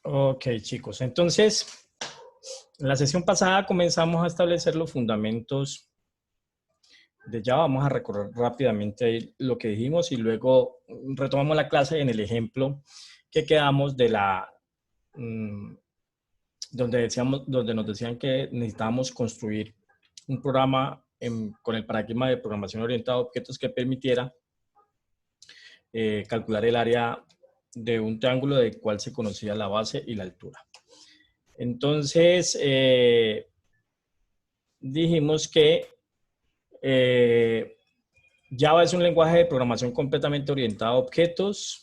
Ok, chicos. Entonces, en la sesión pasada comenzamos a establecer los fundamentos de Java. Vamos a recorrer rápidamente ahí lo que dijimos y luego retomamos la clase en el ejemplo que quedamos de la donde nos decían que necesitábamos construir un programa con el paradigma de programación orientada a objetos que permitiera calcular el área de un triángulo del cual se conocía la base y la altura. Entonces, dijimos que Java es un lenguaje de programación completamente orientado a objetos.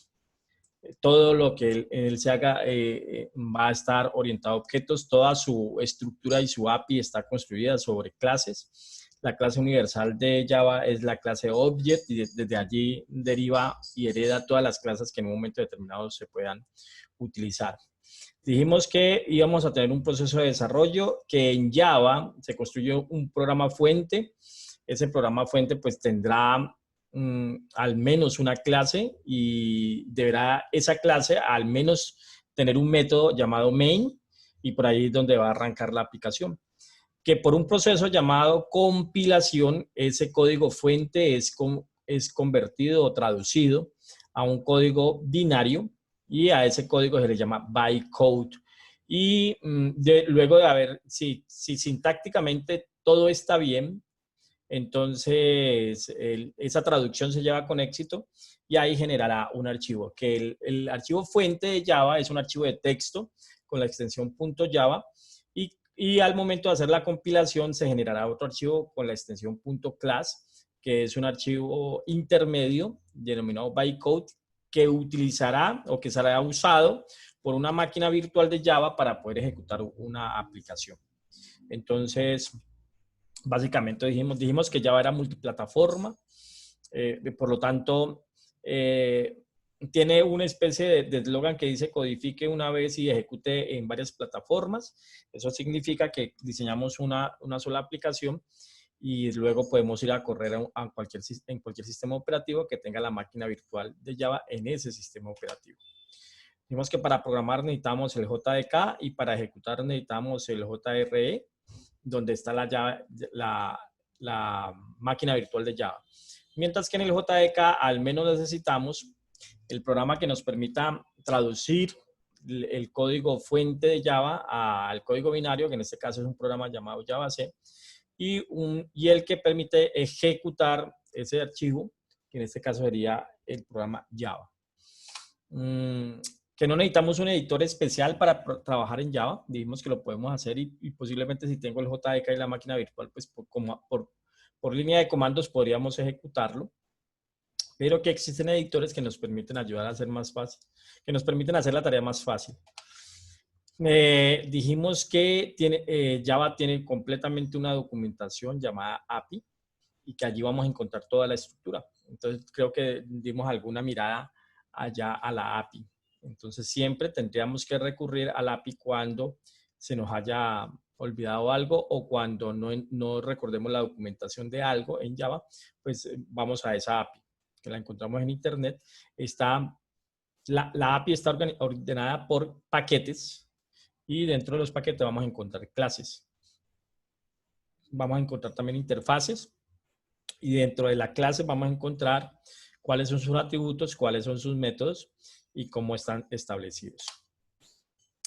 Todo lo que él se haga va a estar orientado a objetos. Toda su estructura y su API está construida sobre clases. La clase universal de Java es la clase Object y desde allí deriva y hereda todas las clases que en un momento determinado se puedan utilizar. Dijimos que íbamos a tener un proceso de desarrollo que en Java se construyó un programa fuente. Ese programa fuente pues tendrá al menos una clase y deberá esa clase al menos tener un método llamado main y por ahí es donde va a arrancar la aplicación. Que por un proceso llamado compilación, ese código fuente es convertido o traducido a un código binario y a ese código se le llama bytecode. Y luego de haber, si sintácticamente todo está bien, entonces esa traducción se lleva con éxito y ahí generará un archivo, que el archivo fuente de Java es un archivo de texto con la extensión .java y al momento de hacer la compilación se generará otro archivo con la extensión .class, que es un archivo intermedio denominado bytecode que utilizará o que será usado por una máquina virtual de Java para poder ejecutar una aplicación. Entonces, básicamente dijimos que Java era multiplataforma, por lo tanto, tiene una especie de eslogan que dice codifique una vez y ejecute en varias plataformas. Eso significa que diseñamos una sola aplicación y luego podemos ir a correr en cualquier sistema operativo que tenga la máquina virtual de Java en ese sistema operativo. Dijimos que para programar necesitamos el JDK y para ejecutar necesitamos el JRE, donde está la máquina virtual de Java. Mientras que en el JDK al menos necesitamos el programa que nos permita traducir el código fuente de Java al código binario, que en este caso es un programa llamado JavaC, y el que permite ejecutar ese archivo, que en este caso sería el programa Java. Que no necesitamos un editor especial para trabajar en Java. Dijimos que lo podemos hacer y posiblemente si tengo el JDK y la máquina virtual, pues por línea de comandos podríamos ejecutarlo. Pero que existen editores que nos permiten ayudar a hacer más fácil, que nos permiten hacer la tarea más fácil. Dijimos que Java tiene completamente una documentación llamada API y que allí vamos a encontrar toda la estructura. Entonces creo que dimos alguna mirada allá a la API. Entonces siempre tendríamos que recurrir a la API cuando se nos haya olvidado algo o cuando no recordemos la documentación de algo en Java, pues vamos a esa API, que la encontramos en internet. La API está ordenada por paquetes y dentro de los paquetes vamos a encontrar clases. Vamos a encontrar también interfaces y dentro de la clase vamos a encontrar cuáles son sus atributos, cuáles son sus métodos y cómo están establecidos.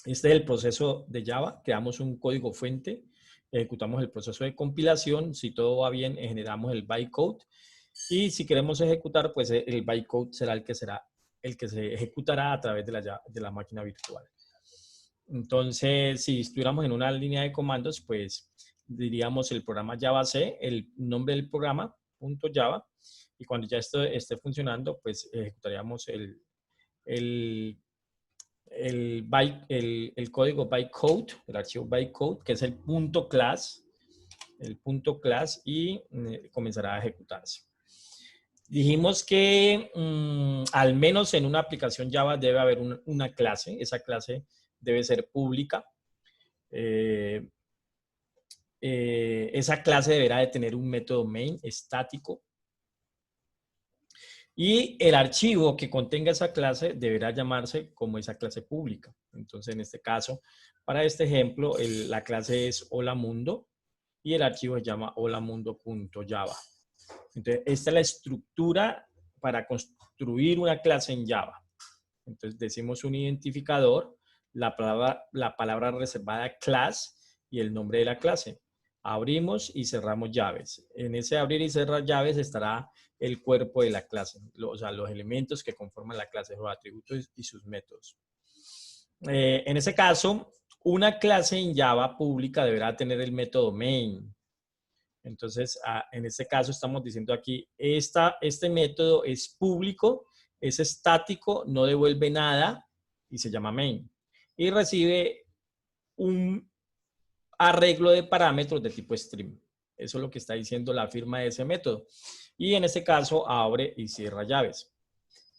Este es el proceso de Java. Creamos un código fuente, ejecutamos el proceso de compilación. Si todo va bien, generamos el bytecode. Y si queremos ejecutar, pues el bytecode será el que se ejecutará a través de la máquina virtual. Entonces, si estuviéramos en una línea de comandos, pues diríamos el programa JavaC, el nombre del programa, .java, y cuando ya esto esté funcionando, pues ejecutaríamos el código bytecode, el archivo bytecode, que es el .class, y comenzará a ejecutarse. Dijimos que al menos en una aplicación Java debe haber una clase, esa clase debe ser pública. Esa clase deberá de tener un método main estático. Y el archivo que contenga esa clase deberá llamarse como esa clase pública. Entonces, en este caso, para este ejemplo, la clase es Hola Mundo y el archivo se llama holamundo.java. Entonces, esta es la estructura para construir una clase en Java. Entonces, decimos un identificador, la palabra reservada class y el nombre de la clase. Abrimos y cerramos llaves. En ese abrir y cerrar llaves estará el cuerpo de la clase, o sea, los elementos que conforman la clase, los atributos y sus métodos. En ese caso, una clase en Java pública deberá tener el método main. Entonces, en este caso estamos diciendo aquí, este método es público, es estático, no devuelve nada y se llama main. Y recibe un arreglo de parámetros de tipo stream. Eso es lo que está diciendo la firma de ese método. Y en este caso abre y cierra llaves.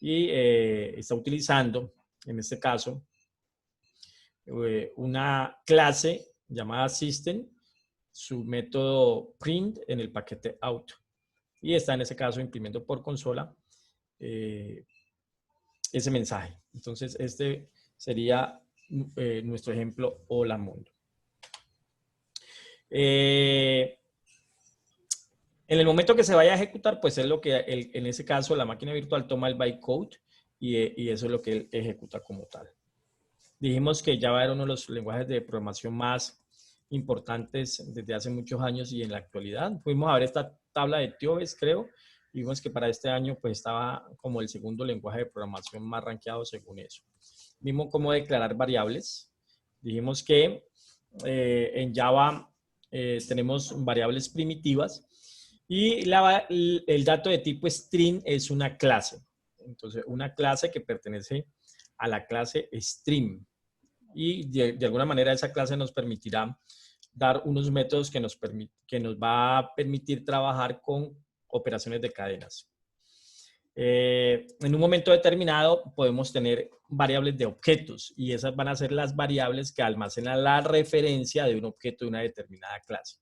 Y está utilizando, en este caso, una clase llamada system, su método print en el paquete out. Y está en ese caso imprimiendo por consola ese mensaje. Entonces, este sería nuestro ejemplo Hola Mundo. En el momento que se vaya a ejecutar, pues es lo que en ese caso la máquina virtual toma el bytecode y eso es lo que él ejecuta como tal. Dijimos que Java era uno de los lenguajes de programación más importantes desde hace muchos años y en la actualidad. Fuimos a ver esta tabla de TIOBES, creo, y vimos que para este año pues estaba como el segundo lenguaje de programación más rankeado según eso. Vimos cómo declarar variables. Dijimos que en Java tenemos variables primitivas y el dato de tipo string es una clase. Entonces, una clase que pertenece a la clase stream. Y de alguna manera esa clase nos permitirá dar unos métodos que nos va a permitir trabajar con operaciones de cadenas. En un momento determinado podemos tener variables de objetos y esas van a ser las variables que almacenan la referencia de un objeto de una determinada clase.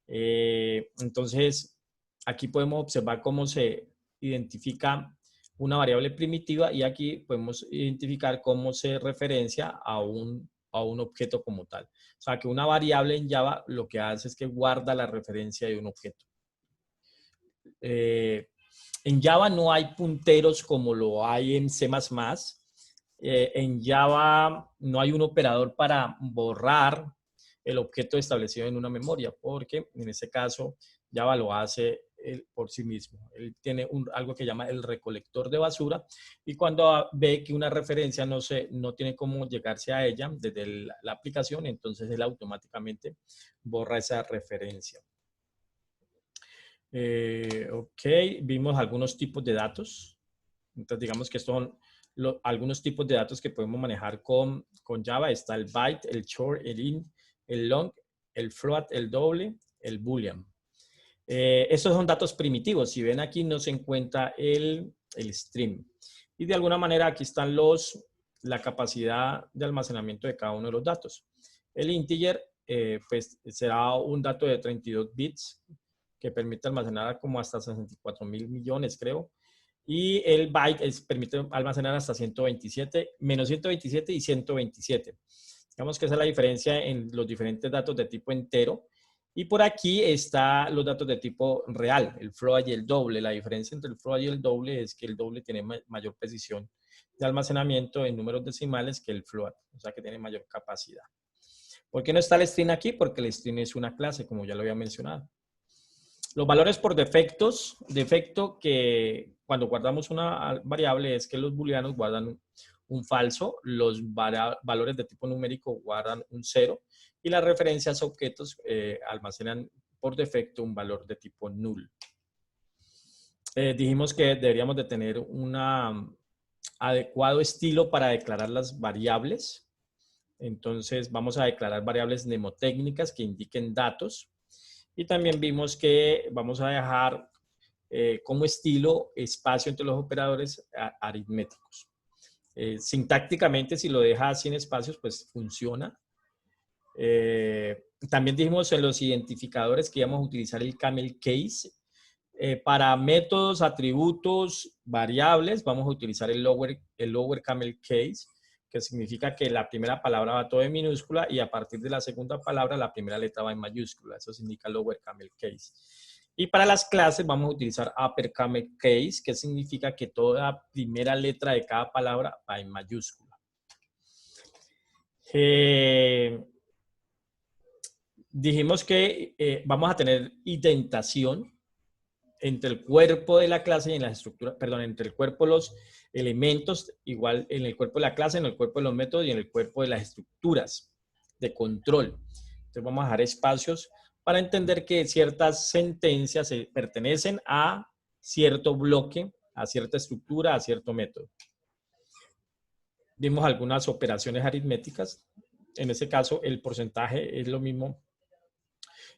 Entonces, aquí podemos observar cómo se identifica una variable primitiva y aquí podemos identificar cómo se referencia a un objeto como tal. O sea, que una variable en Java lo que hace es que guarda la referencia de un objeto. En Java no hay punteros como lo hay en C++. En Java no hay un operador para borrar el objeto establecido en una memoria, porque en ese caso Java lo hace él por sí mismo. Él tiene algo que llama el recolector de basura y cuando ve que una referencia no tiene cómo llegarse a ella desde la aplicación, entonces él automáticamente borra esa referencia. Ok, vimos algunos tipos de datos. Entonces, digamos que estos son algunos tipos de datos que podemos manejar con Java. Está el byte, el short, el int, el long, el float, el doble, el boolean. Estos son datos primitivos. Si ven aquí no se encuentra el string. Y de alguna manera aquí están la capacidad de almacenamiento de cada uno de los datos. El integer pues será un dato de 32 bits que permite almacenar como hasta 64.000 millones, creo. Y el byte permite almacenar hasta 127, menos 127 y 127. Digamos que esa es la diferencia en los diferentes datos de tipo entero. Y por aquí están los datos de tipo real, el float y el doble. La diferencia entre el float y el doble es que el doble tiene mayor precisión de almacenamiento en números decimales que el float, o sea que tiene mayor capacidad. ¿Por qué no está el string aquí? Porque el string es una clase, como ya lo había mencionado. Los valores por defecto que cuando guardamos una variable es que los booleanos guardan un falso, los valores de tipo numérico guardan un 0 y las referencias a objetos almacenan por defecto un valor de tipo null. Dijimos que deberíamos de tener un adecuado estilo para declarar las variables. Entonces vamos a declarar variables mnemotécnicas que indiquen datos. Y también vimos que vamos a dejar como estilo espacio entre los operadores aritméticos. Sintácticamente, si lo deja sin espacios, pues funciona. También dijimos en los identificadores que íbamos a utilizar el camel case Para métodos, atributos, variables, vamos a utilizar el lower camel case, que significa que la primera palabra va todo en minúscula y a partir de la segunda palabra la primera letra va en mayúscula. Eso significa lower camel case. Y para las clases vamos a utilizar upper camel case, que significa que toda primera letra de cada palabra va en mayúscula. Dijimos que vamos a tener indentación entre el cuerpo de la clase y en las estructuras, perdón, entre el cuerpo de los elementos, igual en el cuerpo de la clase, en el cuerpo de los métodos y en el cuerpo de las estructuras de control. Entonces vamos a dejar espacios para entender que ciertas sentencias pertenecen a cierto bloque, a cierta estructura, a cierto método. Vimos algunas operaciones aritméticas. En ese caso, el porcentaje es lo mismo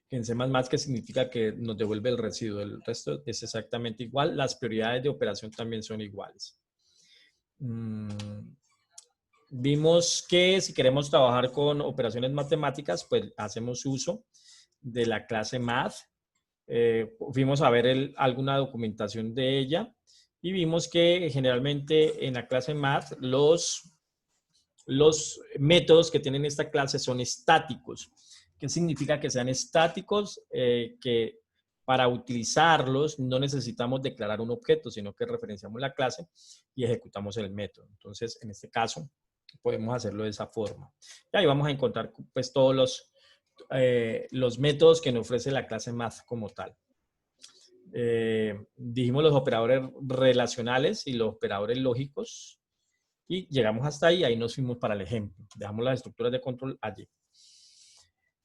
que en C++, que significa que nos devuelve el residuo. El resto es exactamente igual. Las prioridades de operación también son iguales. Vimos que si queremos trabajar con operaciones matemáticas, pues hacemos uso de la clase Math. Fuimos a ver alguna documentación de ella y vimos que generalmente en la clase Math los métodos que tienen esta clase son estáticos. ¿Qué significa que sean estáticos? Que para utilizarlos no necesitamos declarar un objeto, sino que referenciamos la clase y ejecutamos el método. Entonces, en este caso, podemos hacerlo de esa forma. Y ahí vamos a encontrar pues todos los métodos que nos ofrece la clase Math como tal. Dijimos los operadores relacionales y los operadores lógicos y llegamos hasta ahí, ahí nos fuimos para el ejemplo. Dejamos las estructuras de control allí.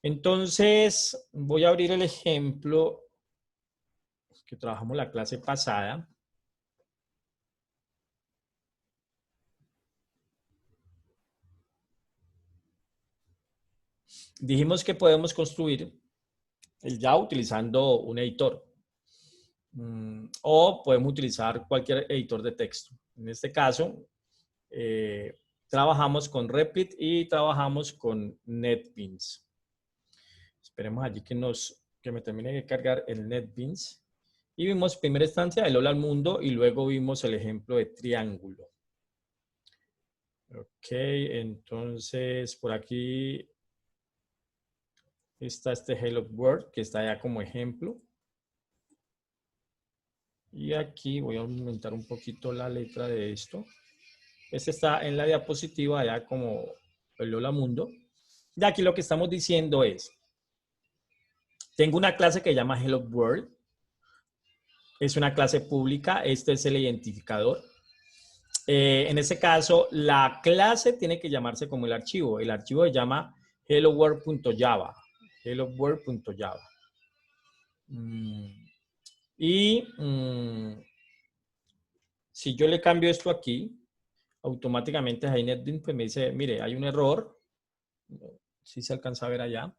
Entonces, voy a abrir el ejemplo que trabajamos la clase pasada. Dijimos que podemos construir el Java utilizando un editor. O podemos utilizar cualquier editor de texto. En este caso, trabajamos con Replit y trabajamos con NetBeans. Esperemos allí que me termine de cargar el NetBeans. Y vimos primera instancia el hola al mundo y luego vimos el ejemplo de triángulo. Ok, entonces por aquí está este Hello World que está ya como ejemplo. Y aquí voy a aumentar un poquito la letra de esto. Este está en la diapositiva ya como el hola mundo. Y aquí lo que estamos diciendo es, tengo una clase que se llama Hello World. Es una clase pública. Este es el identificador. En este caso, la clase tiene que llamarse como el archivo. El archivo se llama helloworld.java. Helloworld.java. Si yo le cambio esto aquí, automáticamente NetBeans pues me dice, mire, hay un error. Si se alcanza a ver allá.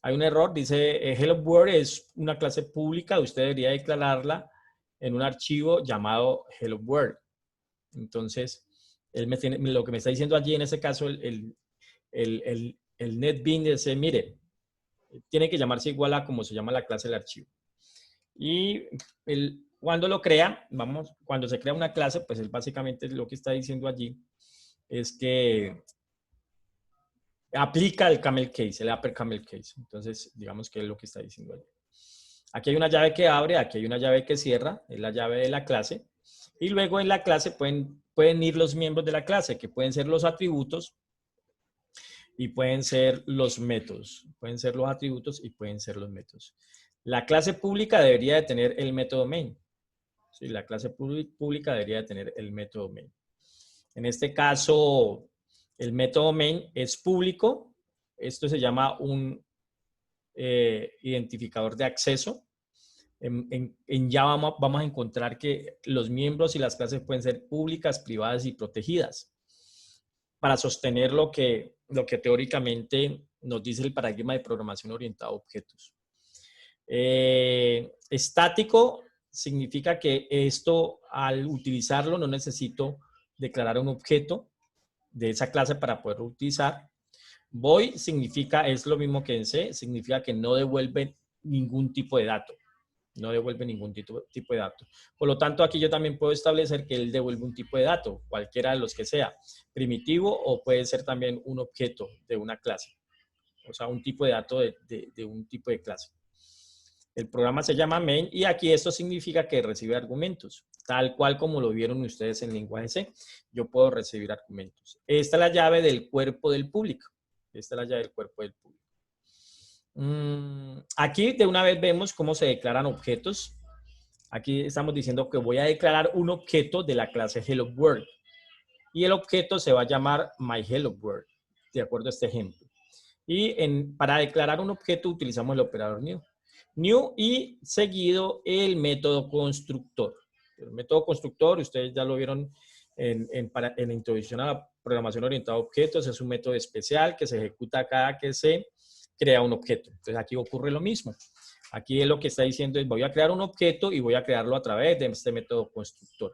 Hay un error, dice Hello World es una clase pública, usted debería declararla en un archivo llamado Hello World. Entonces, lo que me está diciendo allí en este caso, el NetBeans dice, mire, tiene que llamarse igual a como se llama la clase del archivo. Y cuando lo crea, cuando se crea una clase, pues él básicamente lo que está diciendo allí es que aplica el camel case, el upper camel case. Entonces, digamos que es lo que está diciendo allí. Aquí hay una llave que abre, aquí hay una llave que cierra, es la llave de la clase. Y luego en la clase pueden ir los miembros de la clase, que pueden ser los atributos y pueden ser los métodos. Pueden ser los atributos y pueden ser los métodos. La clase pública debería de tener el método main. Sí, la clase pública debería de tener el método main. En este caso, el método main es público. Esto se llama un identificador de acceso. En Java vamos a encontrar que los miembros y las clases pueden ser públicas, privadas y protegidas para sostener lo que teóricamente nos dice el paradigma de programación orientada a objetos. Estático significa que esto, al utilizarlo, no necesito declarar un objeto de esa clase para poderlo utilizar. Void significa, es lo mismo que en C, significa que no devuelve ningún tipo de dato. no devuelve ningún tipo de dato. Por lo tanto, aquí yo también puedo establecer que él devuelve un tipo de dato, cualquiera de los que sea, primitivo o puede ser también un objeto de una clase, o sea, un tipo de dato de un tipo de clase. El programa se llama main y aquí esto significa que recibe argumentos, tal cual como lo vieron ustedes en lenguaje C. Yo puedo recibir argumentos. Esta es la llave del cuerpo del público. Esta es la llave del cuerpo del público. Aquí de una vez vemos cómo se declaran objetos. Aquí estamos diciendo que voy a declarar un objeto de la clase Hello World. Y el objeto se va a llamar My Hello World, de acuerdo a este ejemplo. Y para declarar un objeto utilizamos el operador new. New y seguido el método constructor. El método constructor, ustedes ya lo vieron en la introducción a la programación orientada a objetos, es un método especial que se ejecuta cada que se crea un objeto. Entonces aquí ocurre lo mismo. Aquí lo que está diciendo es voy a crear un objeto y voy a crearlo a través de este método constructor.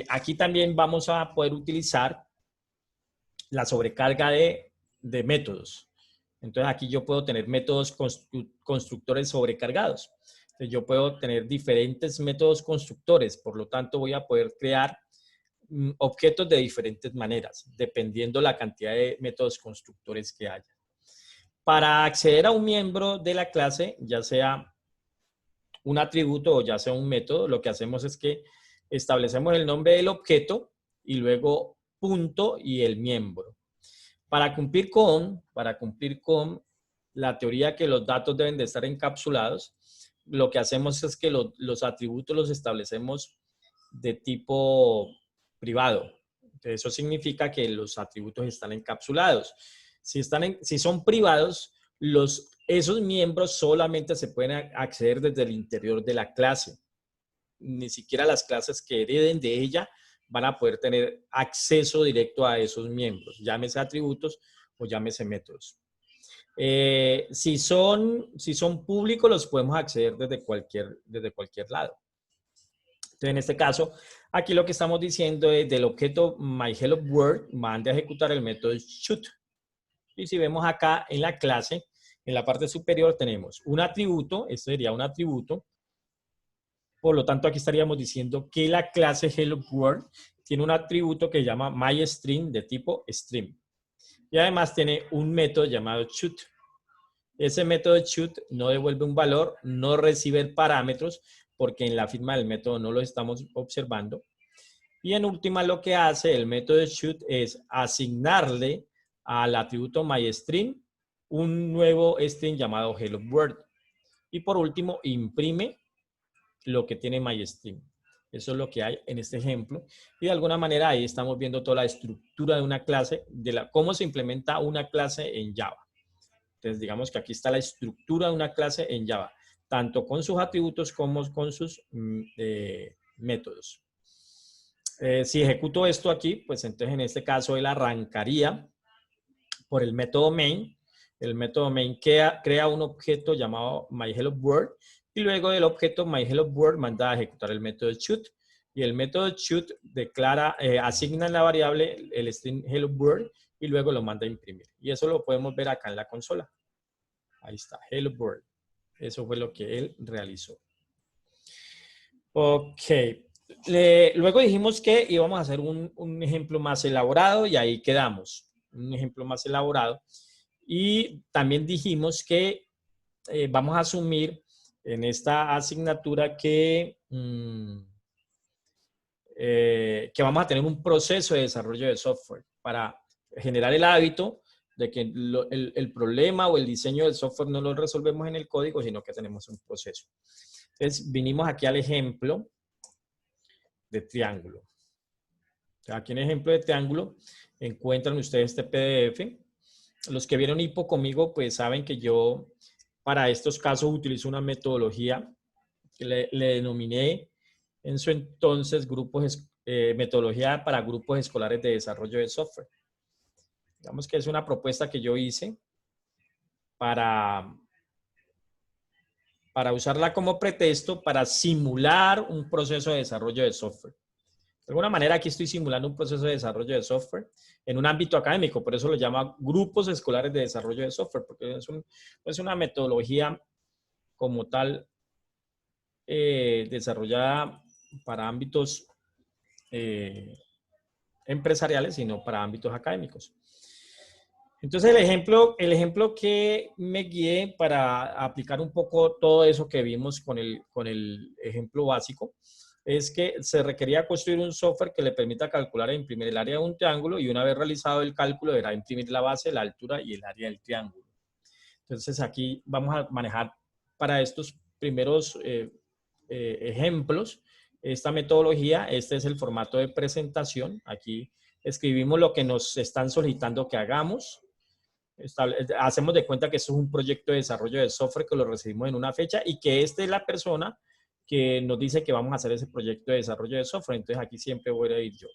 Aquí también vamos a poder utilizar la sobrecarga de métodos. Entonces aquí yo puedo tener métodos constructores sobrecargados. Entonces yo puedo tener diferentes métodos constructores, por lo tanto voy a poder crear objetos de diferentes maneras, dependiendo la cantidad de métodos constructores que haya. Para acceder a un miembro de la clase, ya sea un atributo o ya sea un método, lo que hacemos es que establecemos el nombre del objeto y luego punto y el miembro. Para cumplir con la teoría que los datos deben de estar encapsulados, lo que hacemos es que los atributos los establecemos de tipo privado. Entonces, eso significa que los atributos están encapsulados. Si son privados, esos miembros solamente se pueden acceder desde el interior de la clase. Ni siquiera las clases que hereden de ella van a poder tener acceso directo a esos miembros, llámese atributos o llámese métodos. Si son públicos, los podemos acceder desde cualquier lado. Entonces, en este caso, aquí lo que estamos diciendo es del objeto MyHelloWorld, mande a ejecutar el método shoot. Y si vemos acá en la clase, en la parte superior tenemos un atributo, esto sería un atributo. Por lo tanto, aquí estaríamos diciendo que la clase Hello World tiene un atributo que se llama MyString de tipo stream. Y además tiene un método llamado shoot. Ese método shoot no devuelve un valor, no recibe parámetros, porque en la firma del método no lo estamos observando. Y en última, lo que hace el método shoot es asignarle al atributo MyString un nuevo string llamado Hello World. Y por último, imprime lo que tiene MyString. Eso es lo que hay en este ejemplo. Y de alguna manera ahí estamos viendo toda la estructura de una clase, cómo se implementa una clase en Java. Entonces, digamos que aquí está la estructura de una clase en Java, tanto con sus atributos como con sus métodos. Si ejecuto esto aquí, pues entonces en este caso él arrancaría por el método main. El método main crea un objeto llamado MyHelloWorld y luego del objeto MyHelloWorld manda a ejecutar el método shoot. Y el método shoot asigna en la variable el string Hello World y luego lo manda a imprimir. Y eso lo podemos ver acá en la consola. Ahí está, Hello World. Eso fue lo que él realizó. Ok. Luego dijimos que íbamos a hacer un ejemplo más elaborado y ahí quedamos. Un ejemplo más elaborado. Y también dijimos que vamos a asumir en esta asignatura que vamos a tener un proceso de desarrollo de software para generar el hábito de que el problema o el diseño del software no lo resolvemos en el código, sino que tenemos un proceso. Entonces, vinimos aquí al ejemplo de triángulo. Aquí en el ejemplo de triángulo encuentran ustedes este PDF. Los que vieron HIPPO conmigo, pues saben que yo para estos casos utilizo una metodología que le denominé en su entonces metodología para grupos escolares de desarrollo de software. Digamos que es una propuesta que yo hice para usarla como pretexto para simular un proceso de desarrollo de software. De alguna manera aquí estoy simulando un proceso de desarrollo de software en un ámbito académico, por eso lo llama grupos escolares de desarrollo de software, porque es una metodología como tal desarrollada para ámbitos empresariales, sino para ámbitos académicos. Entonces, el ejemplo que me guié para aplicar un poco todo eso que vimos con el ejemplo básico es que se requería construir un software que le permita calcular e imprimir el área de un triángulo, y una vez realizado el cálculo deberá imprimir la base, la altura y el área del triángulo. Entonces, aquí vamos a manejar para estos primeros ejemplos esta metodología. Este es el formato de presentación. Aquí escribimos lo que nos están solicitando que hagamos. Hacemos de cuenta que esto es un proyecto de desarrollo de software que lo recibimos en una fecha y que esta es la persona que nos dice que vamos a hacer ese proyecto de desarrollo de software. Entonces aquí siempre voy a ir yo.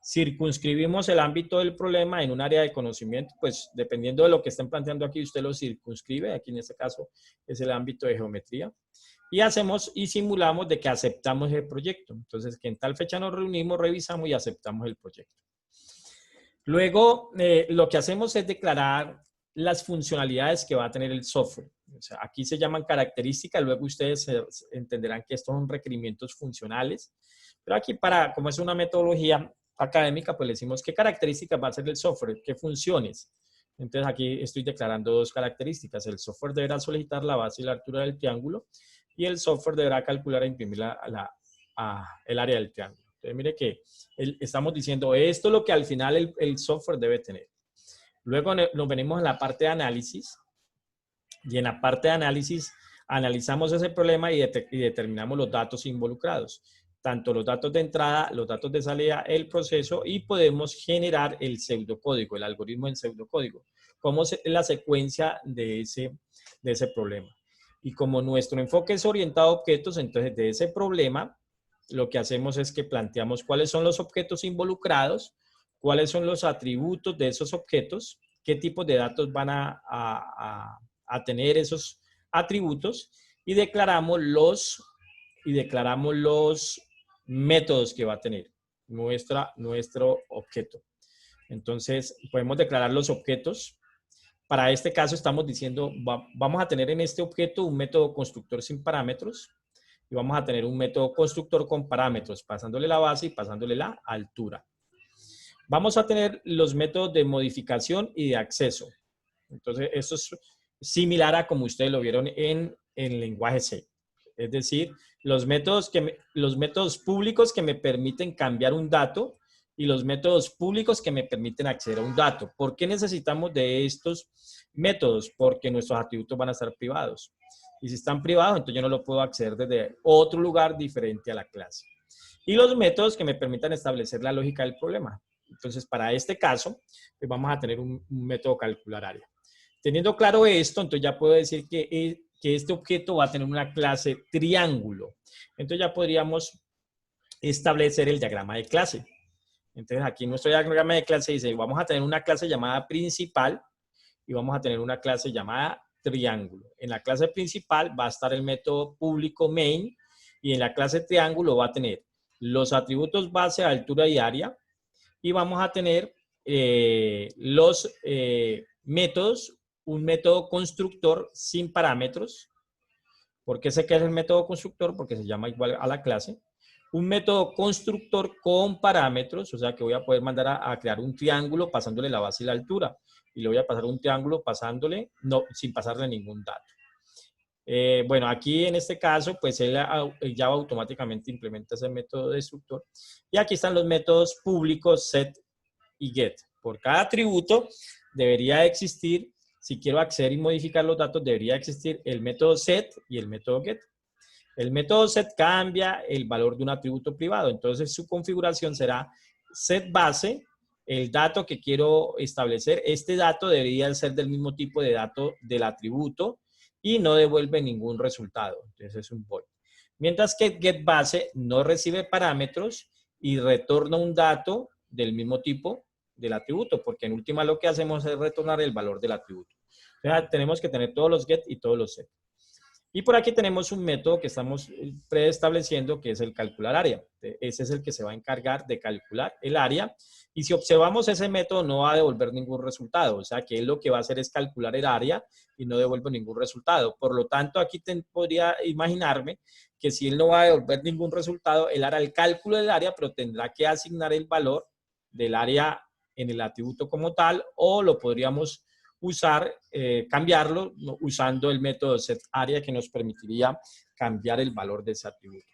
Circunscribimos el ámbito del problema en un área de conocimiento, pues dependiendo de lo que estén planteando aquí, usted lo circunscribe. Aquí en este caso es el ámbito de geometría. Y hacemos y simulamos de que aceptamos el proyecto. Entonces, que en tal fecha nos reunimos, revisamos y aceptamos el proyecto. Luego, lo que hacemos es declarar las funcionalidades que va a tener el software. O sea, aquí se llaman características, luego ustedes entenderán que estos son requerimientos funcionales. Pero aquí, como es una metodología académica, pues le decimos qué características va a ser el software, qué funciones. Entonces, aquí estoy declarando dos características. El software deberá solicitar la base y la altura del triángulo, y el software deberá calcular e imprimir el área del triángulo. Entonces, mire que estamos diciendo esto es lo que al final el software debe tener. Luego nos venimos a la parte de análisis, y en la parte de análisis analizamos ese problema y determinamos los datos involucrados, tanto los datos de entrada, los datos de salida, el proceso, y podemos generar el pseudocódigo, el algoritmo en pseudocódigo, como es la secuencia de ese problema. Y como nuestro enfoque es orientado a objetos, entonces de ese problema lo que hacemos es que planteamos cuáles son los objetos involucrados, cuáles son los atributos de esos objetos, qué tipos de datos van a tener esos atributos, y declaramos los métodos que va a tener nuestro objeto. Entonces, podemos declarar los objetos. Para este caso estamos diciendo, vamos a tener en este objeto un método constructor sin parámetros, y vamos a tener un método constructor con parámetros, pasándole la base y pasándole la altura. Vamos a tener los métodos de modificación y de acceso. Entonces, esto es similar a como ustedes lo vieron en lenguaje C. Es decir, los métodos públicos que me permiten cambiar un dato, y los métodos públicos que me permiten acceder a un dato. ¿Por qué necesitamos de estos métodos? Porque nuestros atributos van a estar privados. Y si están privados, entonces yo no lo puedo acceder desde otro lugar diferente a la clase. Y los métodos que me permitan establecer la lógica del problema. Entonces, para este caso, pues vamos a tener un método calcular área. Teniendo claro esto, entonces ya puedo decir que este objeto va a tener una clase triángulo. Entonces ya podríamos establecer el diagrama de clase. Entonces aquí nuestro diagrama de clase dice, vamos a tener una clase llamada principal y vamos a tener una clase llamada triángulo. En la clase principal va a estar el método público main, y en la clase triángulo va a tener los atributos base, altura y área, y vamos a tener los métodos, un método constructor sin parámetros. ¿Por qué sé que es el método constructor? Porque se llama igual a la clase. Un método constructor con parámetros, o sea que voy a poder mandar a crear un triángulo pasándole la base y la altura. Y le voy a pasar un triángulo pasándole, sin pasarle ningún dato. Bueno, aquí en este caso, pues el Java automáticamente implementa ese método destructor. Y aquí están los métodos públicos set y get. Por cada atributo debería existir, si quiero acceder y modificar los datos, debería existir el método set y el método get. El método set cambia el valor de un atributo privado. Entonces, su configuración será set base, el dato que quiero establecer. Este dato debería ser del mismo tipo de dato del atributo y no devuelve ningún resultado. Entonces, es un void. Mientras que get base no recibe parámetros y retorna un dato del mismo tipo del atributo, porque en última lo que hacemos es retornar el valor del atributo. Entonces, tenemos que tener todos los get y todos los set. Y por aquí tenemos un método que estamos preestableciendo, que es el calcular área. Ese es el que se va a encargar de calcular el área. Y si observamos ese método, no va a devolver ningún resultado. O sea, que él lo que va a hacer es calcular el área y no devuelve ningún resultado. Por lo tanto, aquí podría imaginarme que si él no va a devolver ningún resultado, él hará el cálculo del área, pero tendrá que asignar el valor del área en el atributo como tal, o lo podríamos usar, cambiarlo usando el método setArea que nos permitiría cambiar el valor de ese atributo.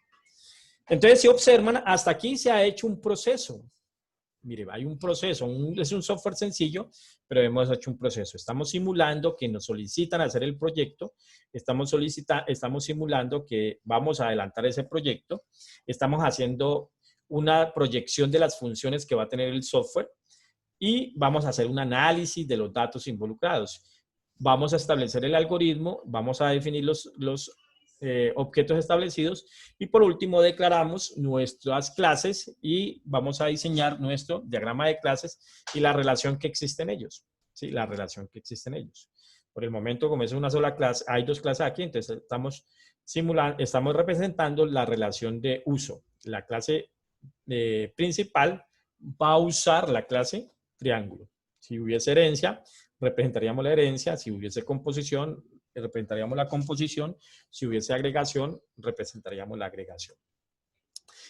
Entonces, si observan, hasta aquí se ha hecho un proceso. Mire, hay un proceso, es un software sencillo, pero hemos hecho un proceso. Estamos simulando que nos solicitan hacer el proyecto, estamos simulando que vamos a adelantar ese proyecto, estamos haciendo una proyección de las funciones que va a tener el software y vamos a hacer un análisis de los datos involucrados. Vamos a establecer el algoritmo, vamos a definir los objetos establecidos y por último declaramos nuestras clases y vamos a diseñar nuestro diagrama de clases y la relación que existe en ellos. ¿Sí? La relación que existe en ellos. Por el momento, como es una sola clase, hay dos clases aquí, entonces estamos representando la relación de uso. La clase principal va a usar la clase triángulo. Si hubiese herencia, representaríamos la herencia. Si hubiese composición, representaríamos la composición. Si hubiese agregación, representaríamos la agregación.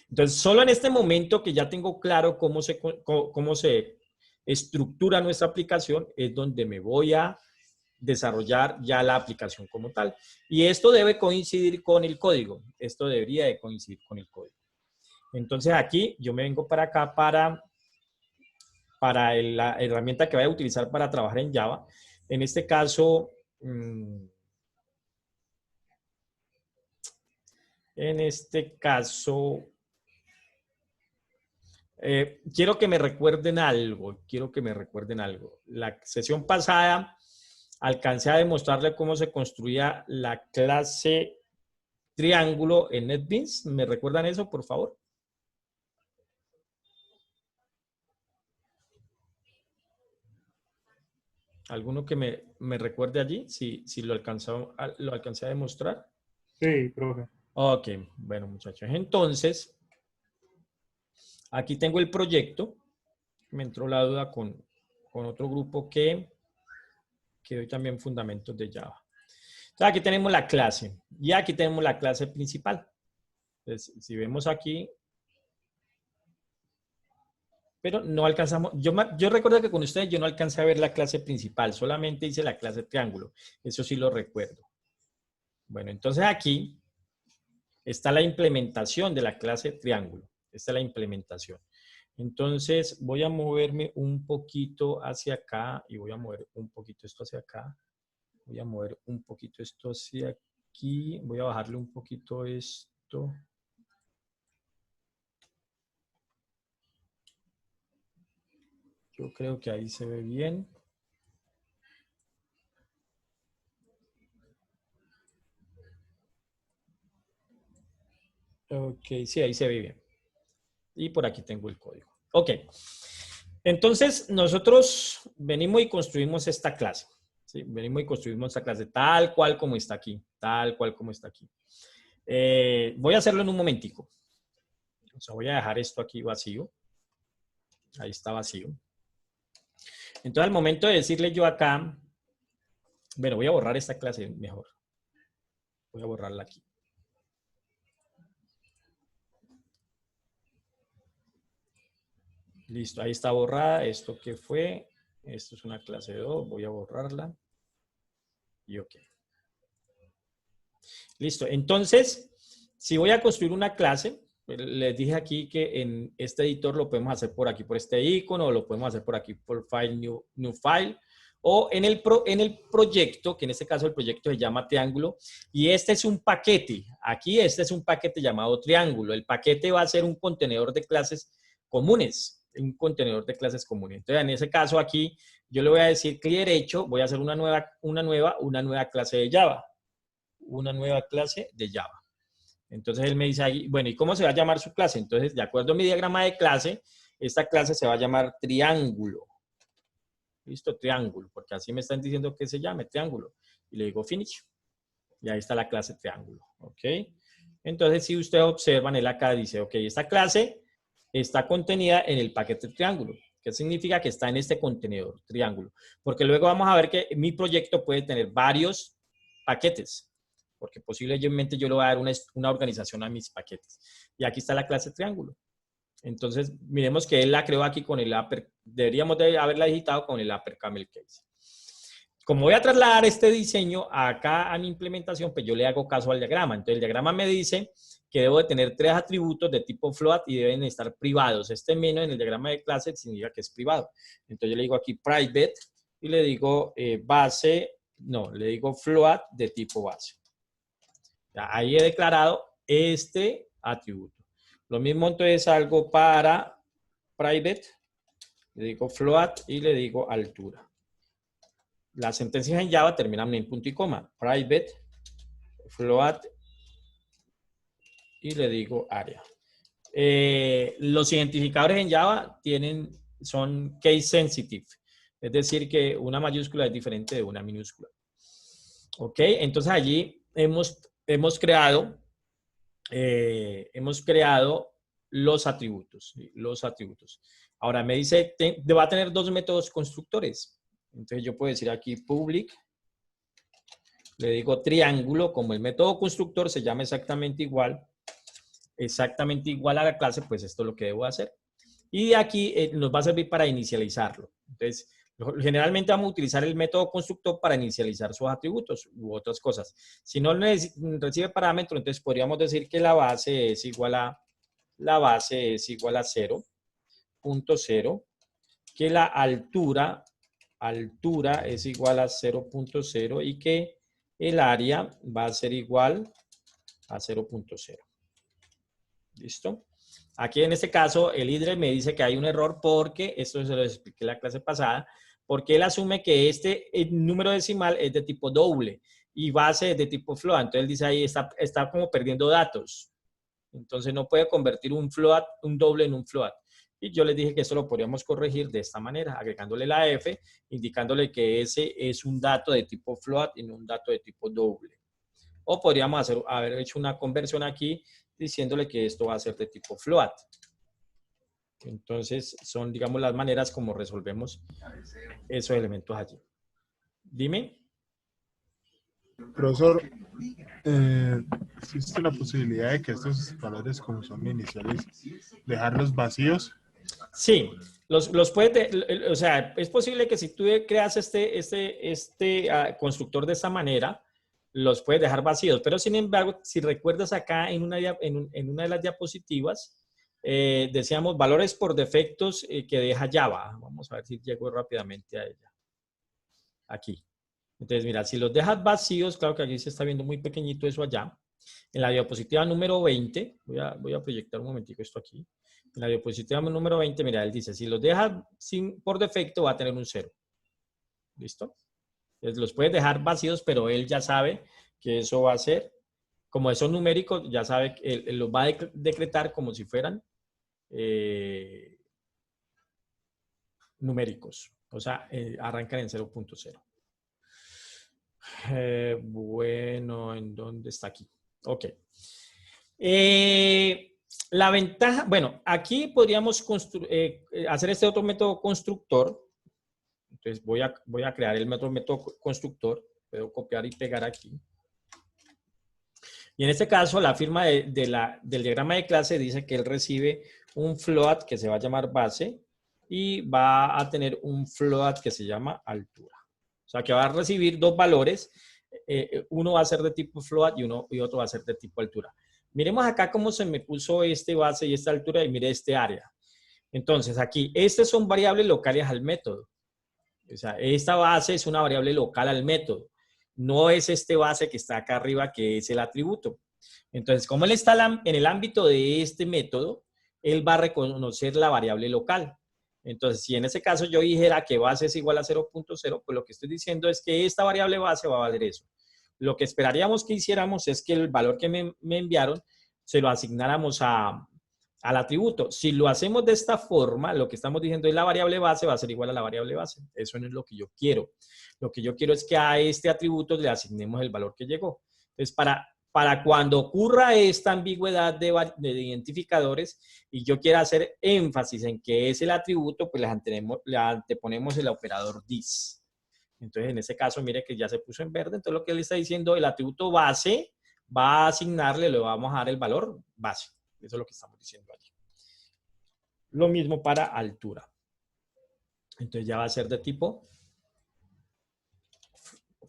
Entonces, solo en este momento que ya tengo claro cómo se estructura nuestra aplicación, es donde me voy a desarrollar ya la aplicación como tal. Y esto debe coincidir con el código. Esto debería de coincidir con el código. Entonces, aquí yo me vengo para acá para la herramienta que voy a utilizar para trabajar en Java. En este caso, quiero que me recuerden algo. La sesión pasada alcancé a demostrarle cómo se construía la clase triángulo en NetBeans. ¿Me recuerdan eso, por favor? ¿Alguno que me recuerde allí? Si lo alcancé a demostrar. Sí, profe. Ok, bueno, muchachos. Entonces, aquí tengo el proyecto. Me entró la duda con otro grupo que doy también fundamentos de Java. Entonces, aquí tenemos la clase. Y aquí tenemos la clase principal. Entonces, si vemos aquí, pero no alcanzamos, yo recuerdo que con ustedes yo no alcancé a ver la clase principal, solamente hice la clase triángulo, eso sí lo recuerdo. Bueno, entonces aquí está la implementación de la clase triángulo, esta es la implementación. Entonces voy a moverme un poquito hacia acá y voy a mover un poquito esto hacia acá, voy a mover un poquito esto hacia aquí, voy a bajarle un poquito esto. Yo creo que ahí se ve bien. Ok, sí, ahí se ve bien. Y por aquí tengo el código. Ok. Entonces, nosotros venimos y construimos esta clase. ¿Sí? Venimos y construimos esta clase tal cual como está aquí. Tal cual como está aquí. Voy a hacerlo en un momentico. O sea, voy a dejar esto aquí vacío. Ahí está vacío. Entonces, al momento de decirle yo acá, bueno, voy a borrar esta clase mejor. Voy a borrarla aquí. Listo, ahí está borrada. ¿Esto qué fue? Esto es una clase 2. Voy a borrarla. Y ok. Listo. Entonces, si voy a construir una clase, les dije aquí que en este editor lo podemos hacer por aquí, por este icono, o lo podemos hacer por aquí, por File, New File, o en el proyecto, que en este caso el proyecto se llama Triángulo, y este es un paquete. Aquí este es un paquete llamado Triángulo. El paquete va a ser un contenedor de clases comunes, un contenedor de clases comunes. Entonces, en ese caso aquí, yo le voy a decir clic derecho, voy a hacer una nueva clase de Java. Una nueva clase de Java. Entonces él me dice ahí, bueno, ¿y cómo se va a llamar su clase? Entonces, de acuerdo a mi diagrama de clase, esta clase se va a llamar triángulo. Listo, triángulo, porque así me están diciendo que se llame triángulo. Y le digo finish. Y ahí está la clase triángulo. ¿Ok? Entonces, si ustedes observan, él acá dice, ok, esta clase está contenida en el paquete triángulo. ¿Qué significa? Que está en este contenedor triángulo. Porque luego vamos a ver que mi proyecto puede tener varios paquetes. porque posiblemente yo le voy a dar una organización a mis paquetes. Y aquí está la clase triángulo. Entonces, miremos que él la creó aquí con el upper, deberíamos de haberla digitado con el upper camel case. Como voy a trasladar este diseño acá a mi implementación, pues yo le hago caso al diagrama. Entonces, el diagrama me dice que debo de tener 3 atributos de tipo float y deben estar privados. Este menos en el diagrama de clase significa que es privado. Entonces, yo le digo aquí private y le digo le digo float de tipo base. Ya, ahí he declarado este atributo. Lo mismo entonces algo para private, le digo float y le digo altura. Las sentencias en Java terminan en punto y coma. Private, float y le digo área. Los identificadores en Java son case sensitive. Es decir, que una mayúscula es diferente de una minúscula. Ok, entonces allí hemos creado los atributos. Los atributos. Ahora me dice, va a tener 2 métodos constructores. Entonces yo puedo decir aquí public, le digo triángulo, como el método constructor se llama exactamente igual a la clase, pues esto es lo que debo hacer. Y de aquí nos va a servir para inicializarlo. Entonces, generalmente vamos a utilizar el método constructor para inicializar sus atributos u otras cosas. Si no recibe parámetro, entonces podríamos decir que la base es igual a 0.0, que la altura es igual a 0.0 y que el área va a ser igual a 0.0. ¿Listo? Aquí en este caso el IDRE me dice que hay un error porque, esto se lo expliqué en la clase pasada, porque él asume que el número decimal es de tipo doble y base es de tipo float. Entonces él dice ahí está como perdiendo datos. Entonces no puede convertir un doble en un float. Y yo les dije que eso lo podríamos corregir de esta manera, agregándole la F, indicándole que ese es un dato de tipo float y no un dato de tipo doble. O podríamos haber hecho una conversión aquí diciéndole que esto va a ser de tipo float. Entonces son, digamos, las maneras como resolvemos esos elementos allí. Dime. Profesor, ¿existe la posibilidad de que estos valores, como son iniciales, dejarlos vacíos? Sí, los puedes, o sea, es posible que si tú creas este constructor de esta manera, los puedes dejar vacíos, pero sin embargo, si recuerdas acá en una de las diapositivas, decíamos valores por defectos que deja Java. Vamos a ver si llego rápidamente a ella. Aquí. Entonces, mira, si los dejas vacíos, claro que aquí se está viendo muy pequeñito eso allá. En la diapositiva número 20, voy a proyectar un momentico esto aquí. En la diapositiva número 20, mira, él dice, si los dejas por defecto, va a tener un 0. ¿Listo? Entonces, los puedes dejar vacíos, pero él ya sabe que eso va a ser, como son numéricos, ya sabe que él los va a decretar como si fueran numéricos. O sea, arrancan en 0.0. Bueno, ¿en dónde está aquí? Ok. La ventaja, bueno, aquí podríamos hacer este otro método constructor. Entonces voy a crear el otro método constructor. Puedo copiar y pegar aquí. Y en este caso, la firma del diagrama de clase dice que él recibe un float que se va a llamar base y va a tener un float que se llama altura. O sea, que va a recibir 2 valores. Uno va a ser de tipo float y otro va a ser de tipo altura. Miremos acá cómo se me puso este base y esta altura y mire este área. Entonces, aquí, estas son variables locales al método. O sea, esta base es una variable local al método. No es este base que está acá arriba, que es el atributo. Entonces, como él está en el ámbito de este método, él va a reconocer la variable local. Entonces, si en ese caso yo dijera que base es igual a 0.0, pues lo que estoy diciendo es que esta variable base va a valer eso. Lo que esperaríamos que hiciéramos es que el valor que me enviaron se lo asignáramos al atributo. Si lo hacemos de esta forma, lo que estamos diciendo es la variable base va a ser igual a la variable base. Eso no es lo que yo quiero. Lo que yo quiero es que a este atributo le asignemos el valor que llegó. Entonces, para cuando ocurra esta ambigüedad de identificadores y yo quiera hacer énfasis en que es el atributo, pues le anteponemos el operador this. Entonces, en ese caso, mire que ya se puso en verde. Entonces, lo que le está diciendo, el atributo base va a asignarle, le vamos a dar el valor base. Eso es lo que estamos diciendo allí. Lo mismo para altura. Entonces, ya va a ser de tipo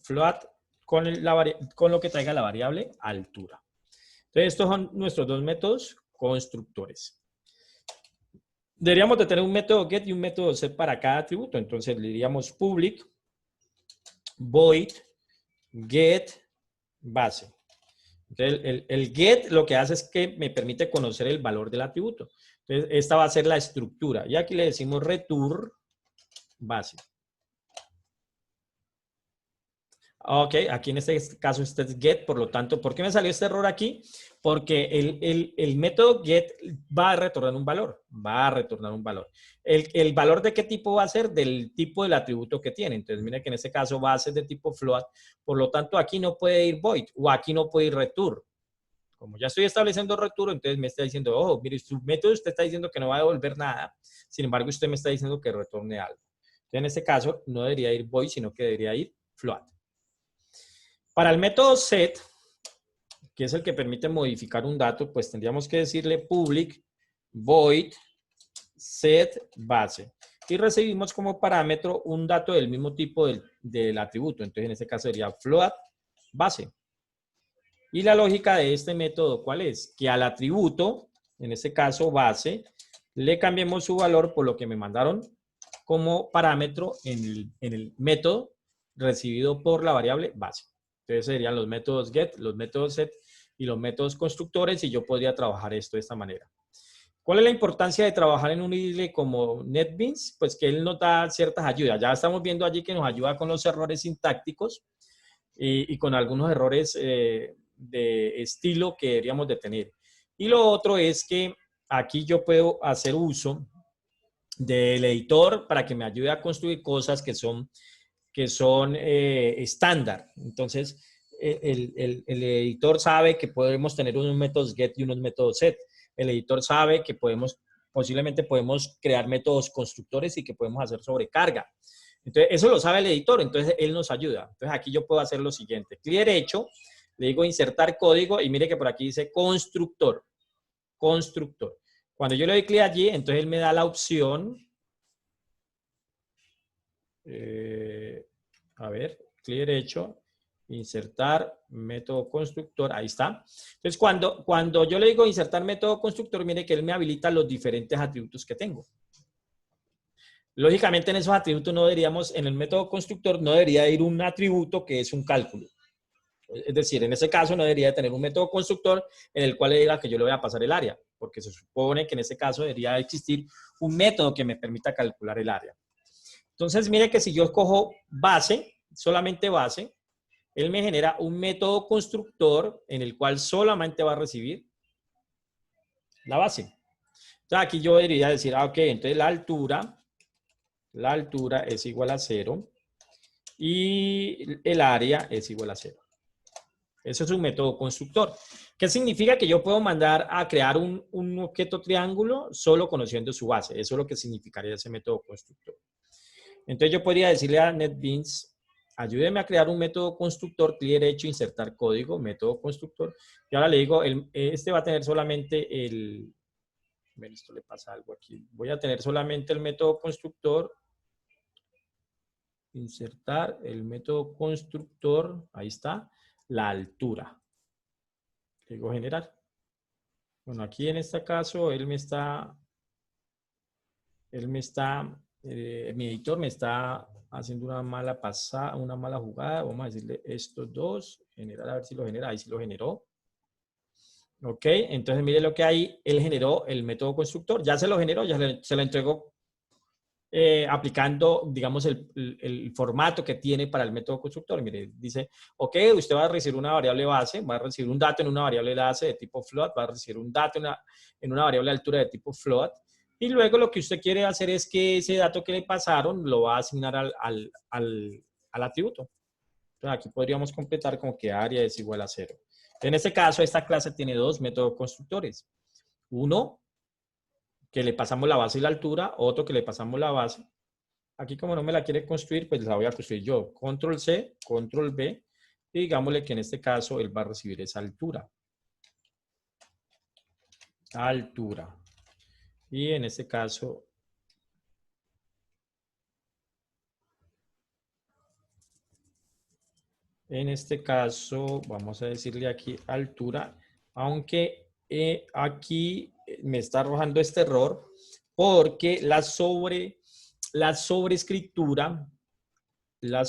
float con lo que traiga la variable altura. Entonces, estos son nuestros dos métodos constructores. Deberíamos de tener un método get y un método set para cada atributo. Entonces, le diríamos public void get base. Entonces, el get lo que hace es que me permite conocer el valor del atributo. Entonces, esta va a ser la estructura. Y aquí le decimos return base. Ok, aquí en este caso este es get, por lo tanto, ¿por qué me salió este error aquí? Porque el método get va a retornar un valor, ¿El valor de qué tipo va a ser? Del tipo del atributo que tiene. Entonces, mire que en este caso va a ser de tipo float, por lo tanto, aquí no puede ir void o aquí no puede ir return. Como ya estoy estableciendo return, entonces me está diciendo, oh, mire, su método usted está diciendo que no va a devolver nada, sin embargo, usted me está diciendo que retorne algo. Entonces, en este caso, no debería ir void, sino que debería ir float. Para el método set, que es el que permite modificar un dato, pues tendríamos que decirle public void set base. Y recibimos como parámetro un dato del mismo tipo del atributo. Entonces, en este caso sería float base. Y la lógica de este método, ¿cuál es? Que al atributo, en este caso base, le cambiemos su valor por lo que me mandaron como parámetro en el método recibido por la variable base. Entonces serían los métodos get, los métodos set y los métodos constructores, y yo podría trabajar esto de esta manera. ¿Cuál es la importancia de trabajar en un IDLE como NetBeans? Pues que él nos da ciertas ayudas. Ya estamos viendo allí que nos ayuda con los errores sintácticos y con algunos errores de estilo que deberíamos de tener. Y lo otro es que aquí yo puedo hacer uso del editor para que me ayude a construir cosas que son estándar. Entonces, el editor sabe que podemos tener unos métodos get y unos métodos set. El editor sabe que posiblemente podemos crear métodos constructores y que podemos hacer sobrecarga. Entonces, eso lo sabe el editor, entonces él nos ayuda. Entonces, aquí yo puedo hacer lo siguiente. Clic derecho, le digo insertar código y mire que por aquí dice constructor. Constructor. Cuando yo le doy clic allí, entonces él me da la opción. A ver, clic derecho, insertar método constructor, ahí está. Entonces, cuando yo le digo insertar método constructor, mire que él me habilita los diferentes atributos que tengo. Lógicamente, en esos atributos no deberíamos, en el método constructor no debería ir un atributo que es un cálculo. Es decir, en ese caso no debería tener un método constructor en el cual le diga que yo le voy a pasar el área, porque se supone que en ese caso debería existir un método que me permita calcular el área. Entonces, mire que si yo escojo base, solamente base, él me genera un método constructor en el cual solamente va a recibir la base. Entonces, aquí yo debería decir, ok, entonces la altura es igual a 0 y el área es igual a 0. Ese es un método constructor. ¿Qué significa? Que yo puedo mandar a crear un objeto triángulo solo conociendo su base. Eso es lo que significaría ese método constructor. Entonces yo podría decirle a NetBeans, ayúdeme a crear un método constructor, clic derecho, insertar código, método constructor. Y ahora le digo, este va a tener solamente bueno, esto le pasa algo aquí. Voy a tener solamente el método constructor, insertar el método constructor, ahí está, la altura. Le digo generar. Bueno, aquí en este caso, mi editor me está haciendo una mala jugada. Vamos a decirle estos dos, generar, a ver si lo genera. Ahí sí lo generó. Ok, entonces mire lo que hay. Él generó el método constructor. Ya se lo generó, se lo entregó aplicando, digamos, el formato que tiene para el método constructor. Mire, dice, ok, usted va a recibir una variable base, va a recibir un dato en una variable base de tipo float, va a recibir un dato en una variable de altura de tipo float. Y luego lo que usted quiere hacer es que ese dato que le pasaron lo va a asignar al atributo. Entonces aquí podríamos completar como que área es igual a 0. En este caso, esta clase tiene dos métodos constructores. Uno, que le pasamos la base y la altura, otro que le pasamos la base Aquí como no me la quiere construir, pues la voy a construir yo. Control C, Control V, y digámosle que en este caso él va a recibir esa altura. Altura. Y en este caso, vamos a decirle aquí altura, aunque aquí me está arrojando este error porque la sobreescritura, la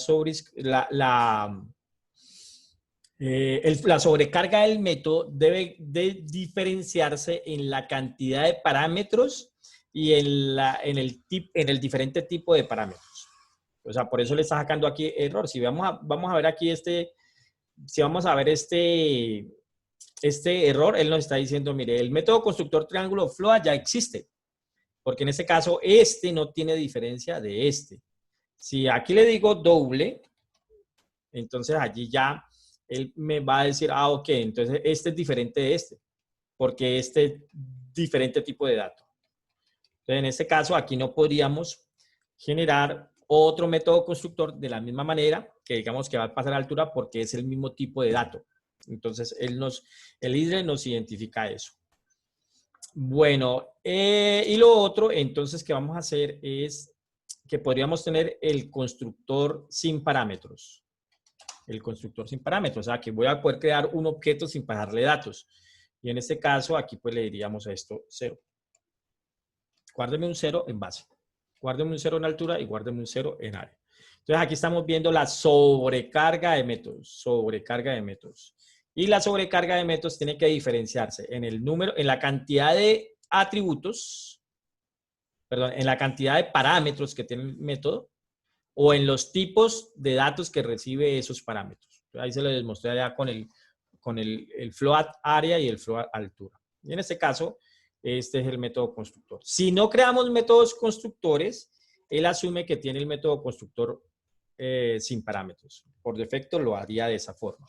sobrecarga del método debe de diferenciarse en la cantidad de parámetros y en el diferente tipo de parámetros. O sea, por eso le está sacando aquí error. Si vamos a ver aquí si vamos a ver este error, él nos está diciendo, mire, el método constructor triángulo float ya existe, porque en este caso este no tiene diferencia de este. Si aquí le digo doble, entonces allí ya él me va a decir, ah, ok, entonces este es diferente de este, porque este es diferente tipo de dato. Entonces, en este caso, aquí no podríamos generar otro método constructor de la misma manera, que digamos que va a pasar a altura porque es el mismo tipo de dato. Entonces, el IDRE nos identifica eso. Bueno, y lo otro, entonces, que vamos a hacer es que podríamos tener el constructor sin parámetros. El constructor sin parámetros, o sea, que voy a poder crear un objeto sin pasarle datos. Y en este caso, aquí pues le diríamos a esto 0. Guárdeme un 0 en base. Guárdeme un 0 en altura y guárdeme un 0 en área. Entonces, aquí estamos viendo la sobrecarga de métodos. Sobrecarga de métodos. Y la sobrecarga de métodos tiene que diferenciarse en el número, en la cantidad de atributos, perdón, en la cantidad de parámetros que tiene el método o en los tipos de datos que recibe esos parámetros. Ahí se les mostré ya con el float área y el float altura. Y en este caso, este es el método constructor. Si no creamos métodos constructores, él asume que tiene el método constructor sin parámetros. Por defecto lo haría de esa forma.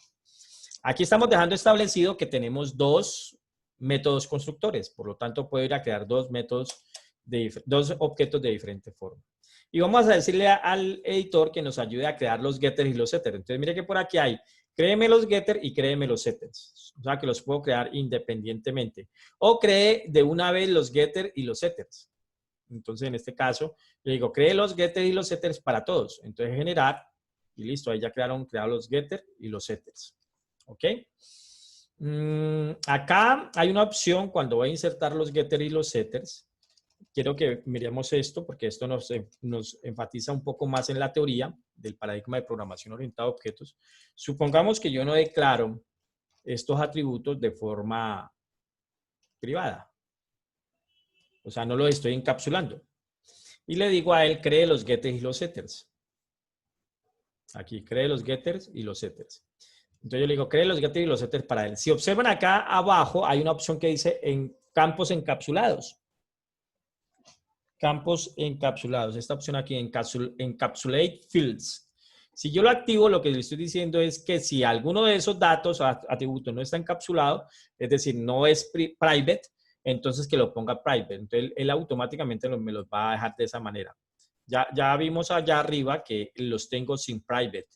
Aquí estamos dejando establecido que tenemos dos métodos constructores. Por lo tanto, puedo ir a crear dos objetos de diferente forma. Y vamos a decirle al editor que nos ayude a crear los getters y los setters. Entonces, mire que por aquí hay, créeme los getters y créeme los setters. O sea, que los puedo crear independientemente. O cree de una vez los getters y los setters. Entonces, en este caso, le digo, cree los getters y los setters para todos. Entonces, generar, y listo, ahí ya crearon los getters y los setters. ¿Ok? Acá hay una opción cuando voy a insertar los getters y los setters. Quiero que miremos esto porque esto nos enfatiza un poco más en la teoría del paradigma de programación orientada a objetos. Supongamos que yo no declaro estos atributos de forma privada. O sea, no los estoy encapsulando. Y le digo a él, cree los getters y los setters. Aquí, cree los getters y los setters. Entonces yo le digo, cree los getters y los setters para él. Si observan acá abajo, hay una opción que dice en campos encapsulados. Campos encapsulados. Esta opción aquí, Encapsulate Fields. Si yo lo activo, lo que le estoy diciendo es que si alguno de esos datos o atributos no está encapsulado, es decir, no es private, entonces que lo ponga private. Entonces él automáticamente me los va a dejar de esa manera. Ya vimos allá arriba que los tengo sin private.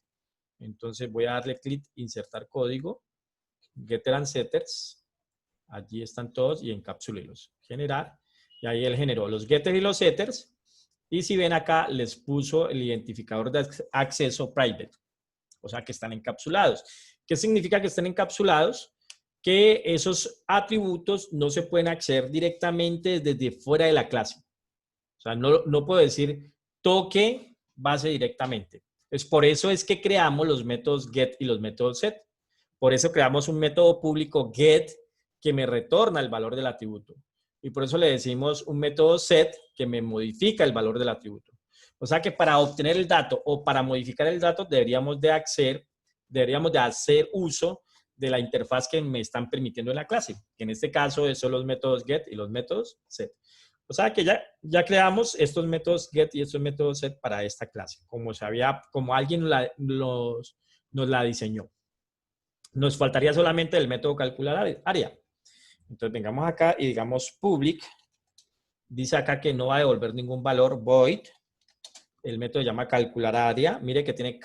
Entonces voy a darle clic, insertar código, getter and setters. Allí están todos y encapsúlelos. Generar. Y ahí él generó los getters y los setters. Y si ven acá, les puso el identificador de acceso private. O sea, que están encapsulados. ¿Qué significa que estén encapsulados? Que esos atributos no se pueden acceder directamente desde fuera de la clase. O sea, no puedo decir toque base directamente. Es por eso es que creamos los métodos get y los métodos set. Por eso creamos un método público get que me retorna el valor del atributo. Y por eso le decimos un método set que me modifica el valor del atributo. O sea que para obtener el dato o para modificar el dato deberíamos de hacer uso de la interfaz que me están permitiendo en la clase. Que en este caso son los métodos get y los métodos set. O sea que ya creamos estos métodos get y estos métodos set para esta clase, como alguien nos la diseñó. Nos faltaría solamente el método calcular área. Entonces vengamos acá y digamos public. Dice acá que no va a devolver ningún valor, void. el método se llama calcular área. Mire que tiene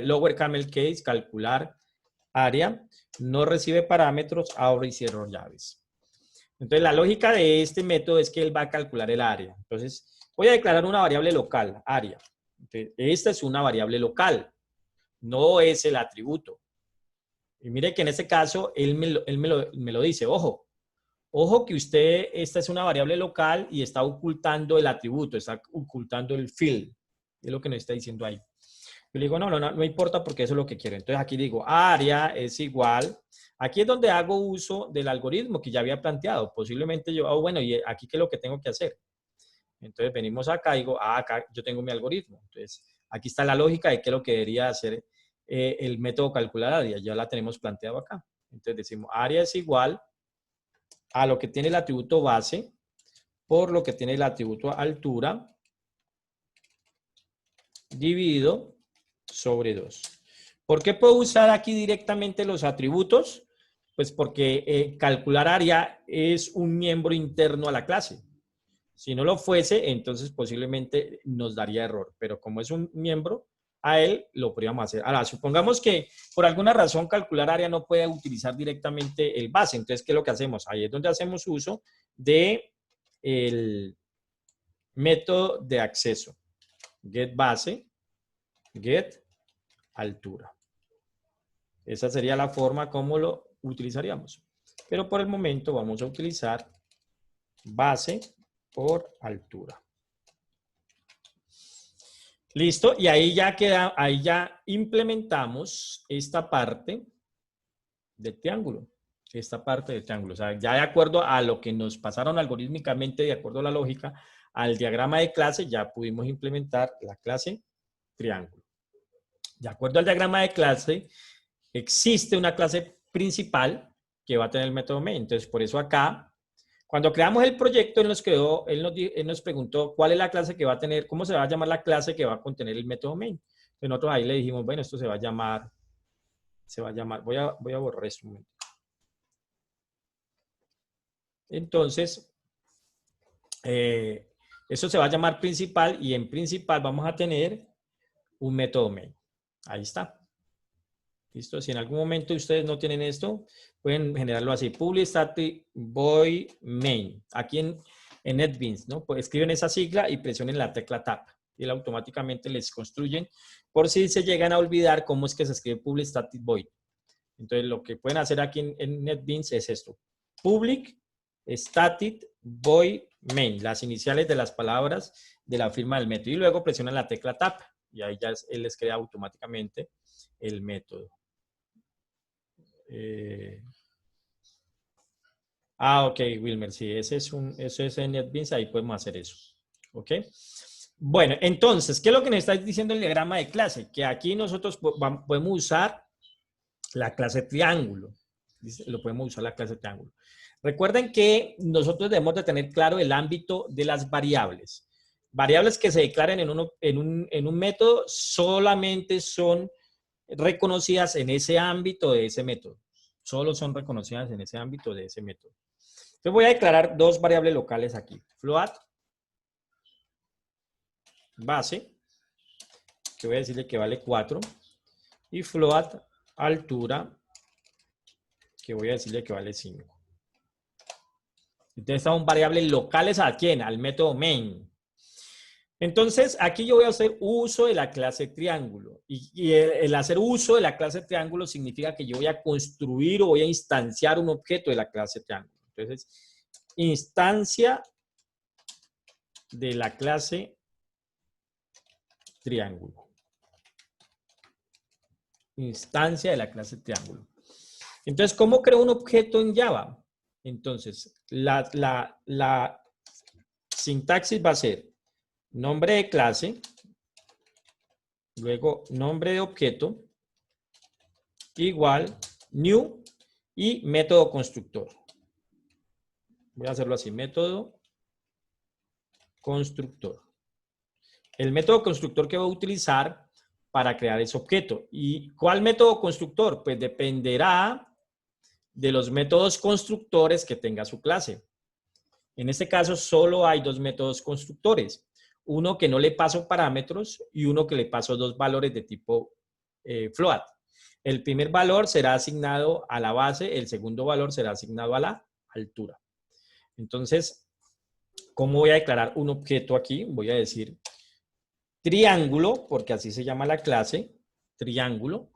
lower camel case, calcular área. No recibe parámetros, abre y cierra llaves. Entonces, la lógica de este método es que él va a calcular el área. Entonces, voy a declarar una variable local, área. Entonces, esta es una variable local, no es el atributo. Y mire que en este caso, él me lo dice, ojo que esta es una variable local y está ocultando el atributo, está ocultando el field. Es lo que nos está diciendo ahí. Yo le digo, no importa porque eso es lo que quiero. Entonces aquí digo, área es igual. Aquí es donde hago uso del algoritmo que ya había planteado. Posiblemente yo, bueno, ¿y aquí qué es lo que tengo que hacer? Entonces venimos acá y digo, acá yo tengo mi algoritmo. Entonces aquí está la lógica de qué es lo que debería hacer el método calcular área. Ya la tenemos planteado acá. Entonces decimos, área es igual a lo que tiene el atributo base por lo que tiene el atributo altura dividido sobre 2. ¿Por qué puedo usar aquí directamente los atributos? Pues porque calcular área es un miembro interno a la clase. Si no lo fuese, entonces posiblemente nos daría error. Pero como es un miembro, a él lo podríamos hacer. Ahora, supongamos que por alguna razón calcular área no puede utilizar directamente el base. Entonces, ¿qué es lo que hacemos? Ahí es donde hacemos uso de el método de acceso. Get base, get altura. Esa sería la forma como lo utilizaríamos. Pero por el momento vamos a utilizar base por altura. Listo, y ahí ya queda, ahí ya implementamos esta parte del triángulo. Esta parte del triángulo. O sea, ya de acuerdo a lo que nos pasaron algorítmicamente, de acuerdo a la lógica, al diagrama de clase, ya pudimos implementar la clase triángulo. De acuerdo al diagrama de clase, existe una clase principal que va a tener el método main. Entonces, por eso acá, cuando creamos el proyecto, él nos preguntó cuál es la clase que va a tener, cómo se va a llamar la clase que va a contener el método main. Entonces, nosotros ahí le dijimos, bueno, esto se va a llamar, voy a borrar esto un momento. Entonces, eso se va a llamar principal y en principal vamos a tener un método main. Ahí está. ¿Listo? Si en algún momento ustedes no tienen esto, pueden generarlo así. Public static void main. Aquí en NetBeans, ¿no? Pues escriben esa sigla y presionen la tecla Tab. Y él automáticamente les construyen. Por si se llegan a olvidar cómo es que se escribe public static void. Entonces, lo que pueden hacer aquí en NetBeans es esto. Public static void main. Las iniciales de las palabras de la firma del método. Y luego presionan la tecla Tab. Y ahí ya él les crea automáticamente el método. Ok, Wilmer, sí, eso es en NetBeans, ahí podemos hacer eso. Ok. Bueno, entonces, ¿qué es lo que nos está diciendo el diagrama de clase? Que aquí nosotros podemos usar la clase triángulo. Lo podemos usar la clase triángulo. Recuerden que nosotros debemos de tener claro el ámbito de las variables. Variables que se declaren en un método solamente son reconocidas en ese ámbito de ese método. Solo son reconocidas en ese ámbito de ese método. Entonces voy a declarar dos variables locales aquí. Float base, que voy a decirle que vale 4. Y float altura, que voy a decirle que vale 5. Entonces son variables locales ¿a quién? Al método main. Entonces, aquí yo voy a hacer uso de la clase triángulo. Y el hacer uso de la clase triángulo significa que yo voy a construir o voy a instanciar un objeto de la clase triángulo. Entonces, instancia de la clase triángulo. Instancia de la clase triángulo. Entonces, ¿cómo creo un objeto en Java? Entonces, la sintaxis va a ser nombre de clase, luego nombre de objeto, igual new y método constructor. Voy a hacerlo así, método constructor. El método constructor que voy a utilizar para crear ese objeto. ¿Y cuál método constructor? Pues dependerá de los métodos constructores que tenga su clase. En este caso, solo hay dos métodos constructores. uno que no le paso parámetros y uno que le paso dos valores de tipo float. El primer valor será asignado a la base, el segundo valor será asignado a la altura. Entonces, ¿cómo voy a declarar un objeto aquí? Voy a decir triángulo, porque así se llama la clase, triángulo.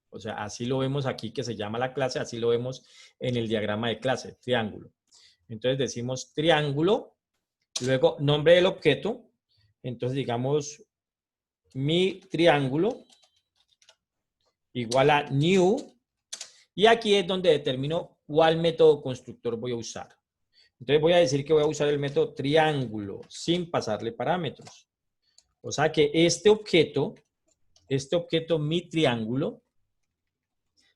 O sea, así lo vemos aquí que se llama la clase, así lo vemos en el diagrama de clase, triángulo. Entonces decimos triángulo, luego nombre del objeto. Entonces digamos mi triángulo igual a new. Y aquí es donde determino cuál método constructor voy a usar. Entonces voy a decir que voy a usar el método triángulo sin pasarle parámetros. O sea que este objeto mi triángulo,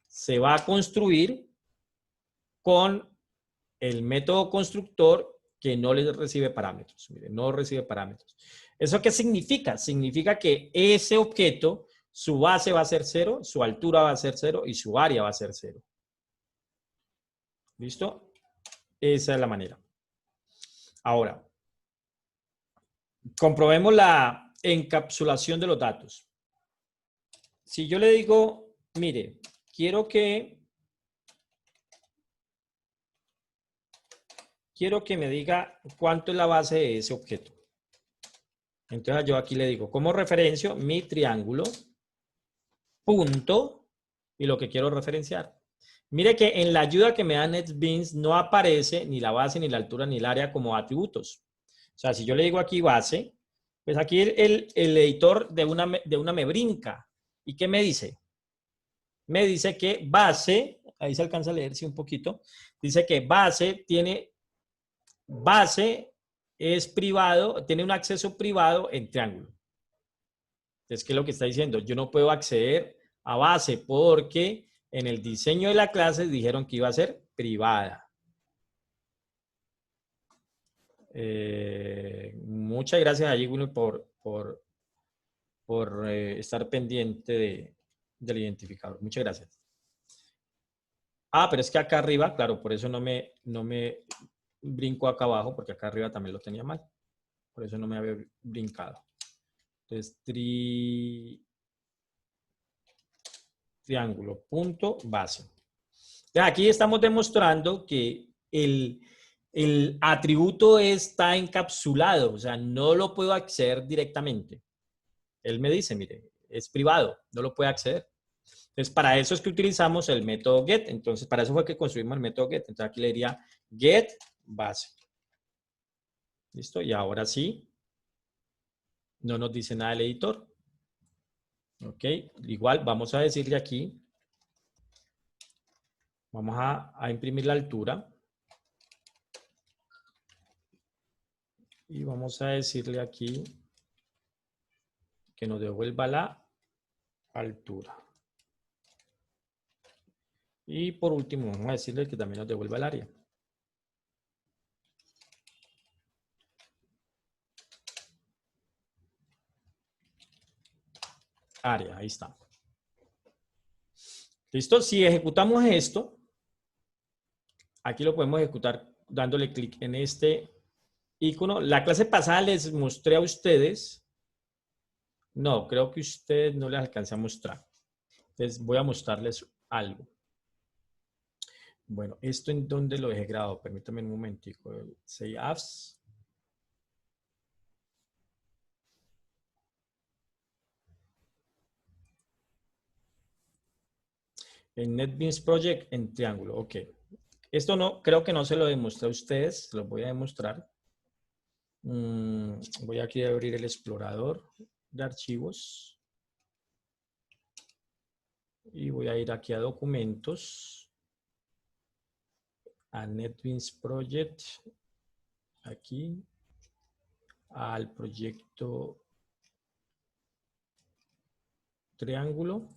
se va a construir con el método constructor que no le recibe parámetros. Miren, no recibe parámetros. ¿Eso qué significa? Significa que ese objeto, su base va a ser 0, su altura va a ser 0 y su área va a ser 0. ¿Listo? Esa es la manera. Ahora, comprobemos la encapsulación de los datos. Si yo le digo, mire, quiero que me diga cuánto es la base de ese objeto. Entonces yo aquí le digo, como referencio, mi triángulo, punto, y lo que quiero referenciar. Mire que en la ayuda que me da NetBeans no aparece ni la base, ni la altura, ni el área como atributos. O sea, si yo le digo aquí base, pues aquí el editor de una me brinca. ¿Y qué me dice? Me dice que base, ahí se alcanza a leerse un poquito, dice que base es privado, tiene un acceso privado en triángulo. Entonces, ¿qué es lo que está diciendo? Yo no puedo acceder a base porque en el diseño de la clase dijeron que iba a ser privada. Muchas gracias a Wilmer por estar pendiente del identificador. Muchas gracias. Ah, pero es que acá arriba, claro, por eso no me brinco acá abajo, porque acá arriba también lo tenía mal. Por eso no me había brincado. Entonces, triángulo, punto, base. Entonces, aquí estamos demostrando que el atributo está encapsulado, o sea, no lo puedo acceder directamente. Él me dice, mire, es privado, no lo puede acceder. Entonces, para eso es que utilizamos el método get. Entonces, para eso fue que construimos el método get. Entonces, aquí le diría get base. ¿Listo? Y ahora sí, no nos dice nada el editor. Ok, igual vamos a decirle aquí, vamos a imprimir la altura. Y vamos a decirle aquí que nos devuelva la altura. Y por último, vamos a decirle que también nos devuelva el área. Área, ahí está. ¿Listo? Si ejecutamos esto, aquí lo podemos ejecutar dándole clic en este icono. La clase pasada les mostré a ustedes. No, creo que ustedes no les alcancé a mostrar. Entonces voy a mostrarles algo. Bueno, ¿esto en dónde lo dejé grabado? Permítanme un momentico. Say apps. En NetBeans Project en triángulo. Ok. Esto no, creo que no se lo demostré a ustedes. Se lo voy a demostrar. Voy aquí a abrir el explorador de archivos. Y voy a ir aquí a documentos. A NetBeans Project. Aquí. Al proyecto triángulo.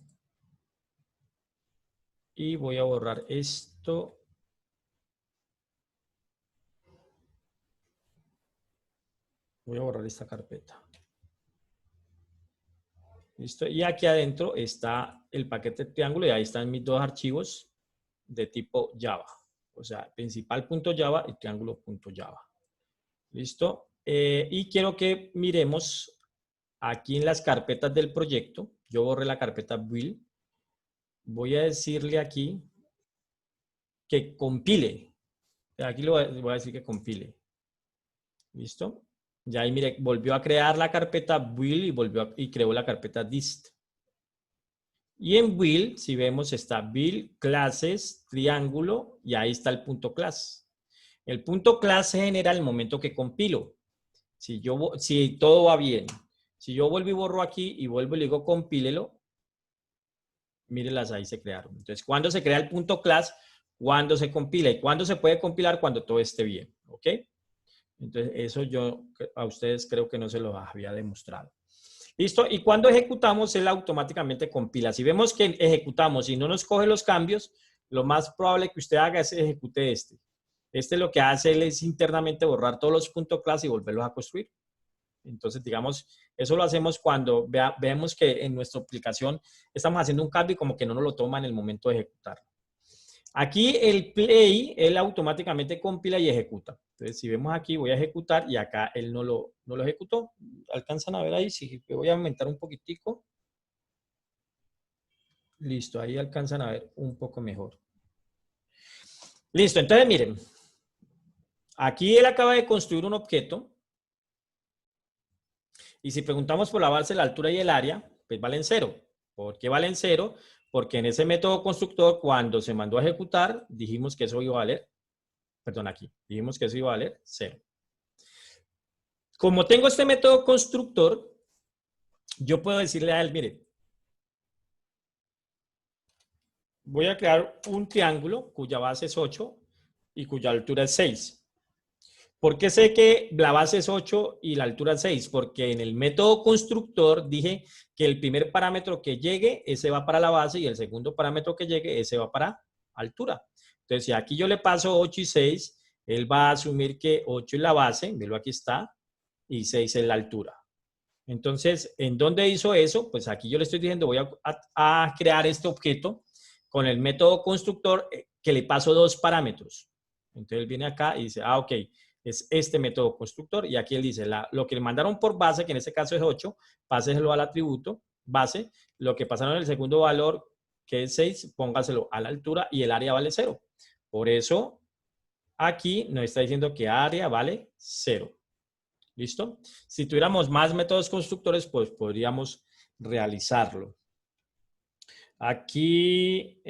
Y voy a borrar esto. Voy a borrar esta carpeta. ¿Listo? Y aquí adentro está el paquete triángulo y ahí están mis dos archivos de tipo Java. O sea, principal.java y triángulo.java. ¿Listo? Y quiero que miremos aquí en las carpetas del proyecto. Yo borré la carpeta build. Voy a decirle aquí que compile. Aquí le voy a decir que compile. ¿Listo? Ya ahí mire, volvió a crear la carpeta build y creó la carpeta dist. Y en build, si vemos, está build, clases, triángulo, y ahí está el punto class. El punto class se genera el momento que compilo. Si todo va bien, si yo vuelvo y borro aquí y vuelvo y le digo compílelo, mírenlas, ahí se crearon. Entonces, ¿cuándo se crea el punto class? Cuando se compila. ¿Y cuándo se puede compilar? Cuando todo esté bien. ¿Ok? Entonces, eso yo a ustedes creo que no se los había demostrado. ¿Listo? Y cuando ejecutamos, él automáticamente compila. Si vemos que ejecutamos y no nos coge los cambios, lo más probable que usted haga es ejecute este. Este lo que hace él es internamente borrar todos los puntos class y volverlos a construir. Entonces, digamos, eso lo hacemos cuando veamos que en nuestra aplicación estamos haciendo un cambio y como que no nos lo toma en el momento de ejecutar. Aquí el play, él automáticamente compila y ejecuta. Entonces, si vemos aquí, voy a ejecutar y acá él no lo ejecutó. ¿Alcanzan a ver ahí? Sí, voy a aumentar un poquitico. Listo, ahí alcanzan a ver un poco mejor. Listo, entonces miren. Aquí él acaba de construir un objeto. Y si preguntamos por la base, la altura y el área, pues valen 0. ¿Por qué valen 0? Porque en ese método constructor, cuando se mandó a ejecutar, dijimos que eso iba a valer, perdón, aquí, dijimos que eso iba a valer 0. Como tengo este método constructor, yo puedo decirle a él, mire, voy a crear un triángulo cuya base es 8 y cuya altura es 6. ¿Por qué sé que la base es 8 y la altura es 6? Porque en el método constructor dije que el primer parámetro que llegue, ese va para la base, y el segundo parámetro que llegue, ese va para altura. Entonces, si aquí yo le paso 8 y 6, él va a asumir que 8 es la base, velo aquí está, y 6 es la altura. Entonces, ¿en dónde hizo eso? Pues aquí yo le estoy diciendo, voy a crear este objeto con el método constructor que le paso 2 parámetros. Entonces, él viene acá y dice, ok, es este método constructor, y aquí él dice, lo que le mandaron por base, que en este caso es 8, páseselo al atributo base, lo que pasaron en el segundo valor, que es 6, póngaselo a la altura, y el área vale 0. Por eso, aquí nos está diciendo que área vale 0. ¿Listo? Si tuviéramos más métodos constructores, pues podríamos realizarlo. Aquí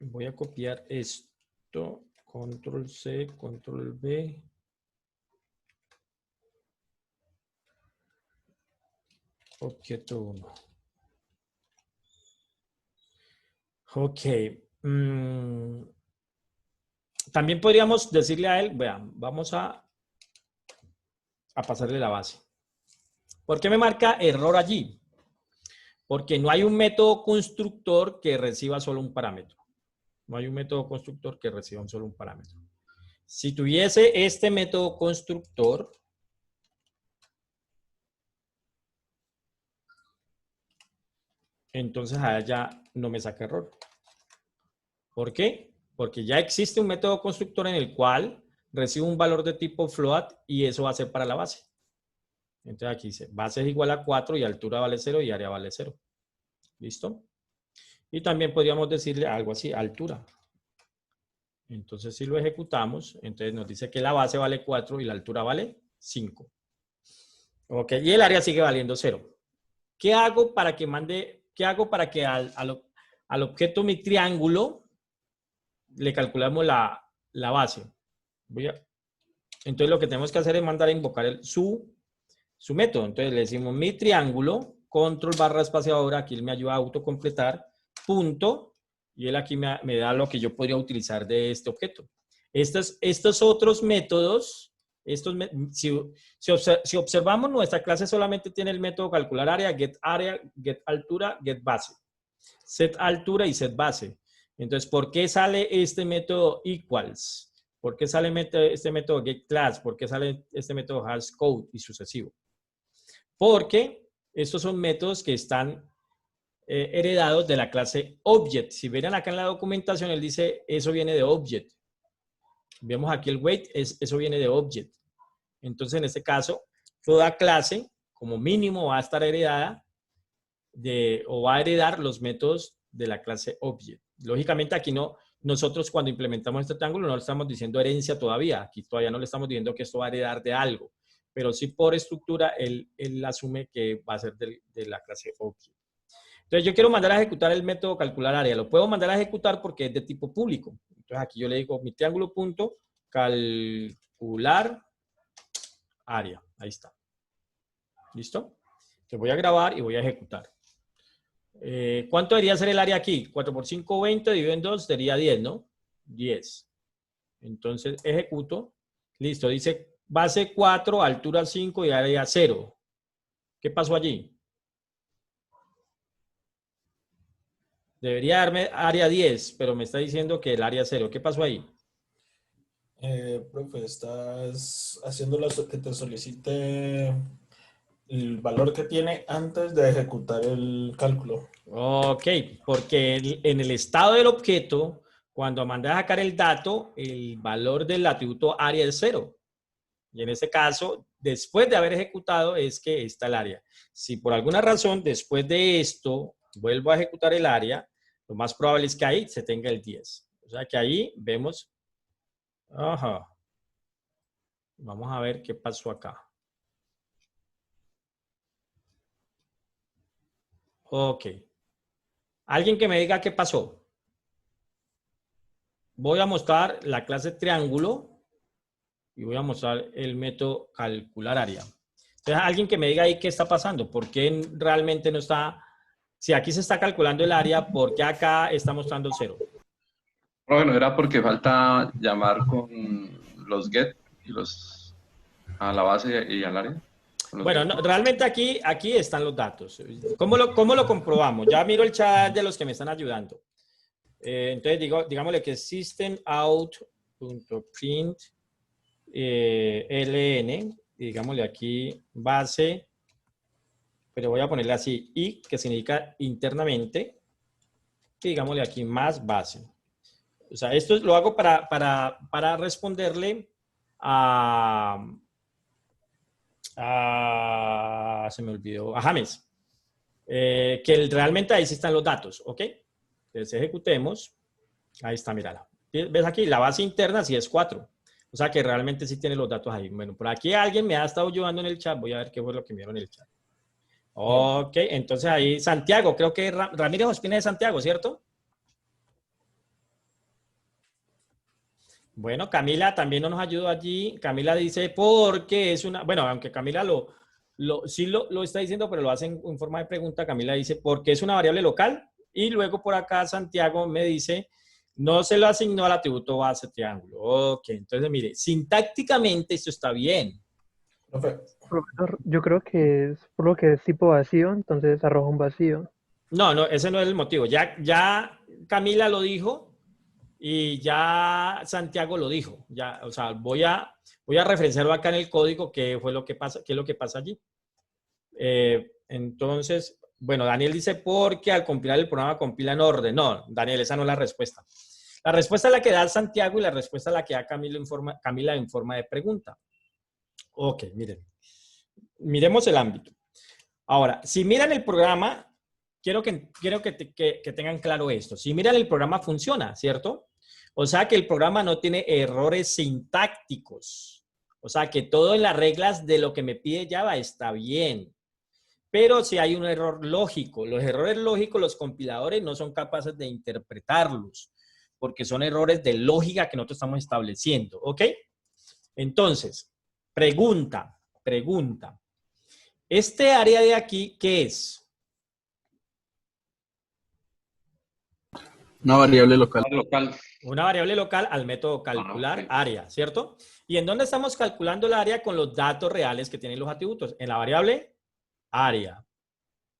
voy a copiar esto, control C, control V. Objeto 1. Ok. También podríamos decirle a él, vean, vamos a pasarle la base. ¿Por qué me marca error allí? Porque no hay un método constructor que reciba solo un parámetro. No hay un método constructor que reciba solo un parámetro. Si tuviese este método constructor, entonces allá no me saca error. ¿Por qué? Porque ya existe un método constructor en el cual recibe un valor de tipo float y eso va a ser para la base. Entonces aquí dice, base es igual a 4 y altura vale 0 y área vale 0. ¿Listo? Y también podríamos decirle algo así, altura. Entonces si lo ejecutamos, entonces nos dice que la base vale 4 y la altura vale 5. Ok, y el área sigue valiendo 0. ¿Qué hago para que al objeto mi triángulo le calculamos la base? Entonces lo que tenemos que hacer es mandar a invocar su método. Entonces le decimos mi triángulo, control barra espaciadora, aquí él me ayuda a autocompletar, punto, y él aquí me da lo que yo podría utilizar de este objeto. Estos otros métodos, si observamos, nuestra clase solamente tiene el método calcular área, get altura, get base, set altura y set base. Entonces, ¿por qué sale este método equals? ¿Por qué sale este método getClass? ¿Por qué sale este método hashCode y sucesivo? Porque estos son métodos que están heredados de la clase Object. Si ven acá en la documentación, él dice, eso viene de Object. Vemos aquí el weight, eso viene de object. Entonces, en este caso, toda clase, como mínimo, va a estar heredada o va a heredar los métodos de la clase object. Lógicamente, aquí no, nosotros cuando implementamos este triángulo no le estamos diciendo herencia todavía. Aquí todavía no le estamos diciendo que esto va a heredar de algo. Pero sí por estructura, él asume que va a ser de la clase object. Entonces, yo quiero mandar a ejecutar el método calcular área. Lo puedo mandar a ejecutar porque es de tipo público. Entonces, aquí yo le digo mi triángulo punto calcular área. Ahí está. ¿Listo? Entonces, voy a grabar y voy a ejecutar. ¿Cuánto debería ser el área aquí? 4 por 5, 20, dividido en 2, sería 10, ¿no? 10. Entonces, ejecuto. Listo, dice base 4, altura 5 y área 0. ¿Qué pasó allí? Debería darme área 10, pero me está diciendo que el área 0. ¿Qué pasó ahí? Profe, estás haciendo que te solicite el valor que tiene antes de ejecutar el cálculo. Ok, porque en el estado del objeto, cuando mandé a sacar el dato, el valor del atributo área es 0. Y en ese caso, después de haber ejecutado, es que está el área. Si por alguna razón, después de esto, vuelvo a ejecutar el área, lo más probable es que ahí se tenga el 10. O sea que ahí vemos... Ajá. Vamos a ver qué pasó acá. Ok. Alguien que me diga qué pasó. Voy a mostrar la clase triángulo y voy a mostrar el método calcular área. Entonces, alguien que me diga ahí qué está pasando. ¿Por qué realmente no está... Si aquí se está calculando el área, ¿por qué acá está mostrando 0? Bueno, era porque falta llamar con los get y los a la base y al área. Bueno, no, realmente aquí están los datos. ¿Cómo lo comprobamos? Ya miro el chat de los que me están ayudando. Entonces, digámosle que systemout.print ln, y digámosle aquí base, pero voy a ponerle así, y que significa internamente, y digámosle aquí más base. O sea, esto lo hago para responderle se me olvidó, a James. Que realmente ahí sí están los datos, ¿ok? Entonces ejecutemos. Ahí está, mírala. ¿Ves aquí? La base interna sí es 4. O sea que realmente sí tiene los datos ahí. Bueno, por aquí alguien me ha estado ayudando en el chat. Voy a ver qué fue lo que me dieron en el chat. Ok, entonces ahí Santiago, creo que Ramírez Ospina de Santiago, ¿cierto? Bueno, Camila también no nos ayudó allí. Camila dice, porque es una... Bueno, aunque Camila sí lo está diciendo, pero lo hace en forma de pregunta. Camila dice, porque es una variable local. Y luego por acá Santiago me dice, no se lo asignó al atributo base triángulo. Ok, entonces mire, sintácticamente esto está bien. Profesor, yo creo que es por lo que es tipo vacío, entonces arroja un vacío. No, ese no es el motivo. Ya Camila lo dijo. Y ya Santiago lo dijo. Ya, o sea, voy a referenciarlo acá en el código qué fue lo que pasa, qué es lo que pasa allí. Entonces, bueno, Daniel dice porque al compilar el programa compila en orden. No, Daniel, esa no es la respuesta. La respuesta es la que da Santiago y la respuesta es la que da Camila en forma de pregunta. Ok, miren. Miremos el ámbito. Ahora, si miran el programa, quiero que tengan claro esto. Si miran el programa funciona, ¿cierto? O sea que el programa no tiene errores sintácticos. O sea que todo en las reglas de lo que me pide Java está bien. Pero si hay un error lógico, los errores lógicos los compiladores no son capaces de interpretarlos porque son errores de lógica que nosotros estamos estableciendo. ¿Ok? Entonces, pregunta. Este área de aquí, ¿qué es? Una variable local. Una variable local al método calcular área, ¿cierto? ¿Y en dónde estamos calculando el área? Con los datos reales que tienen los atributos. En la variable área.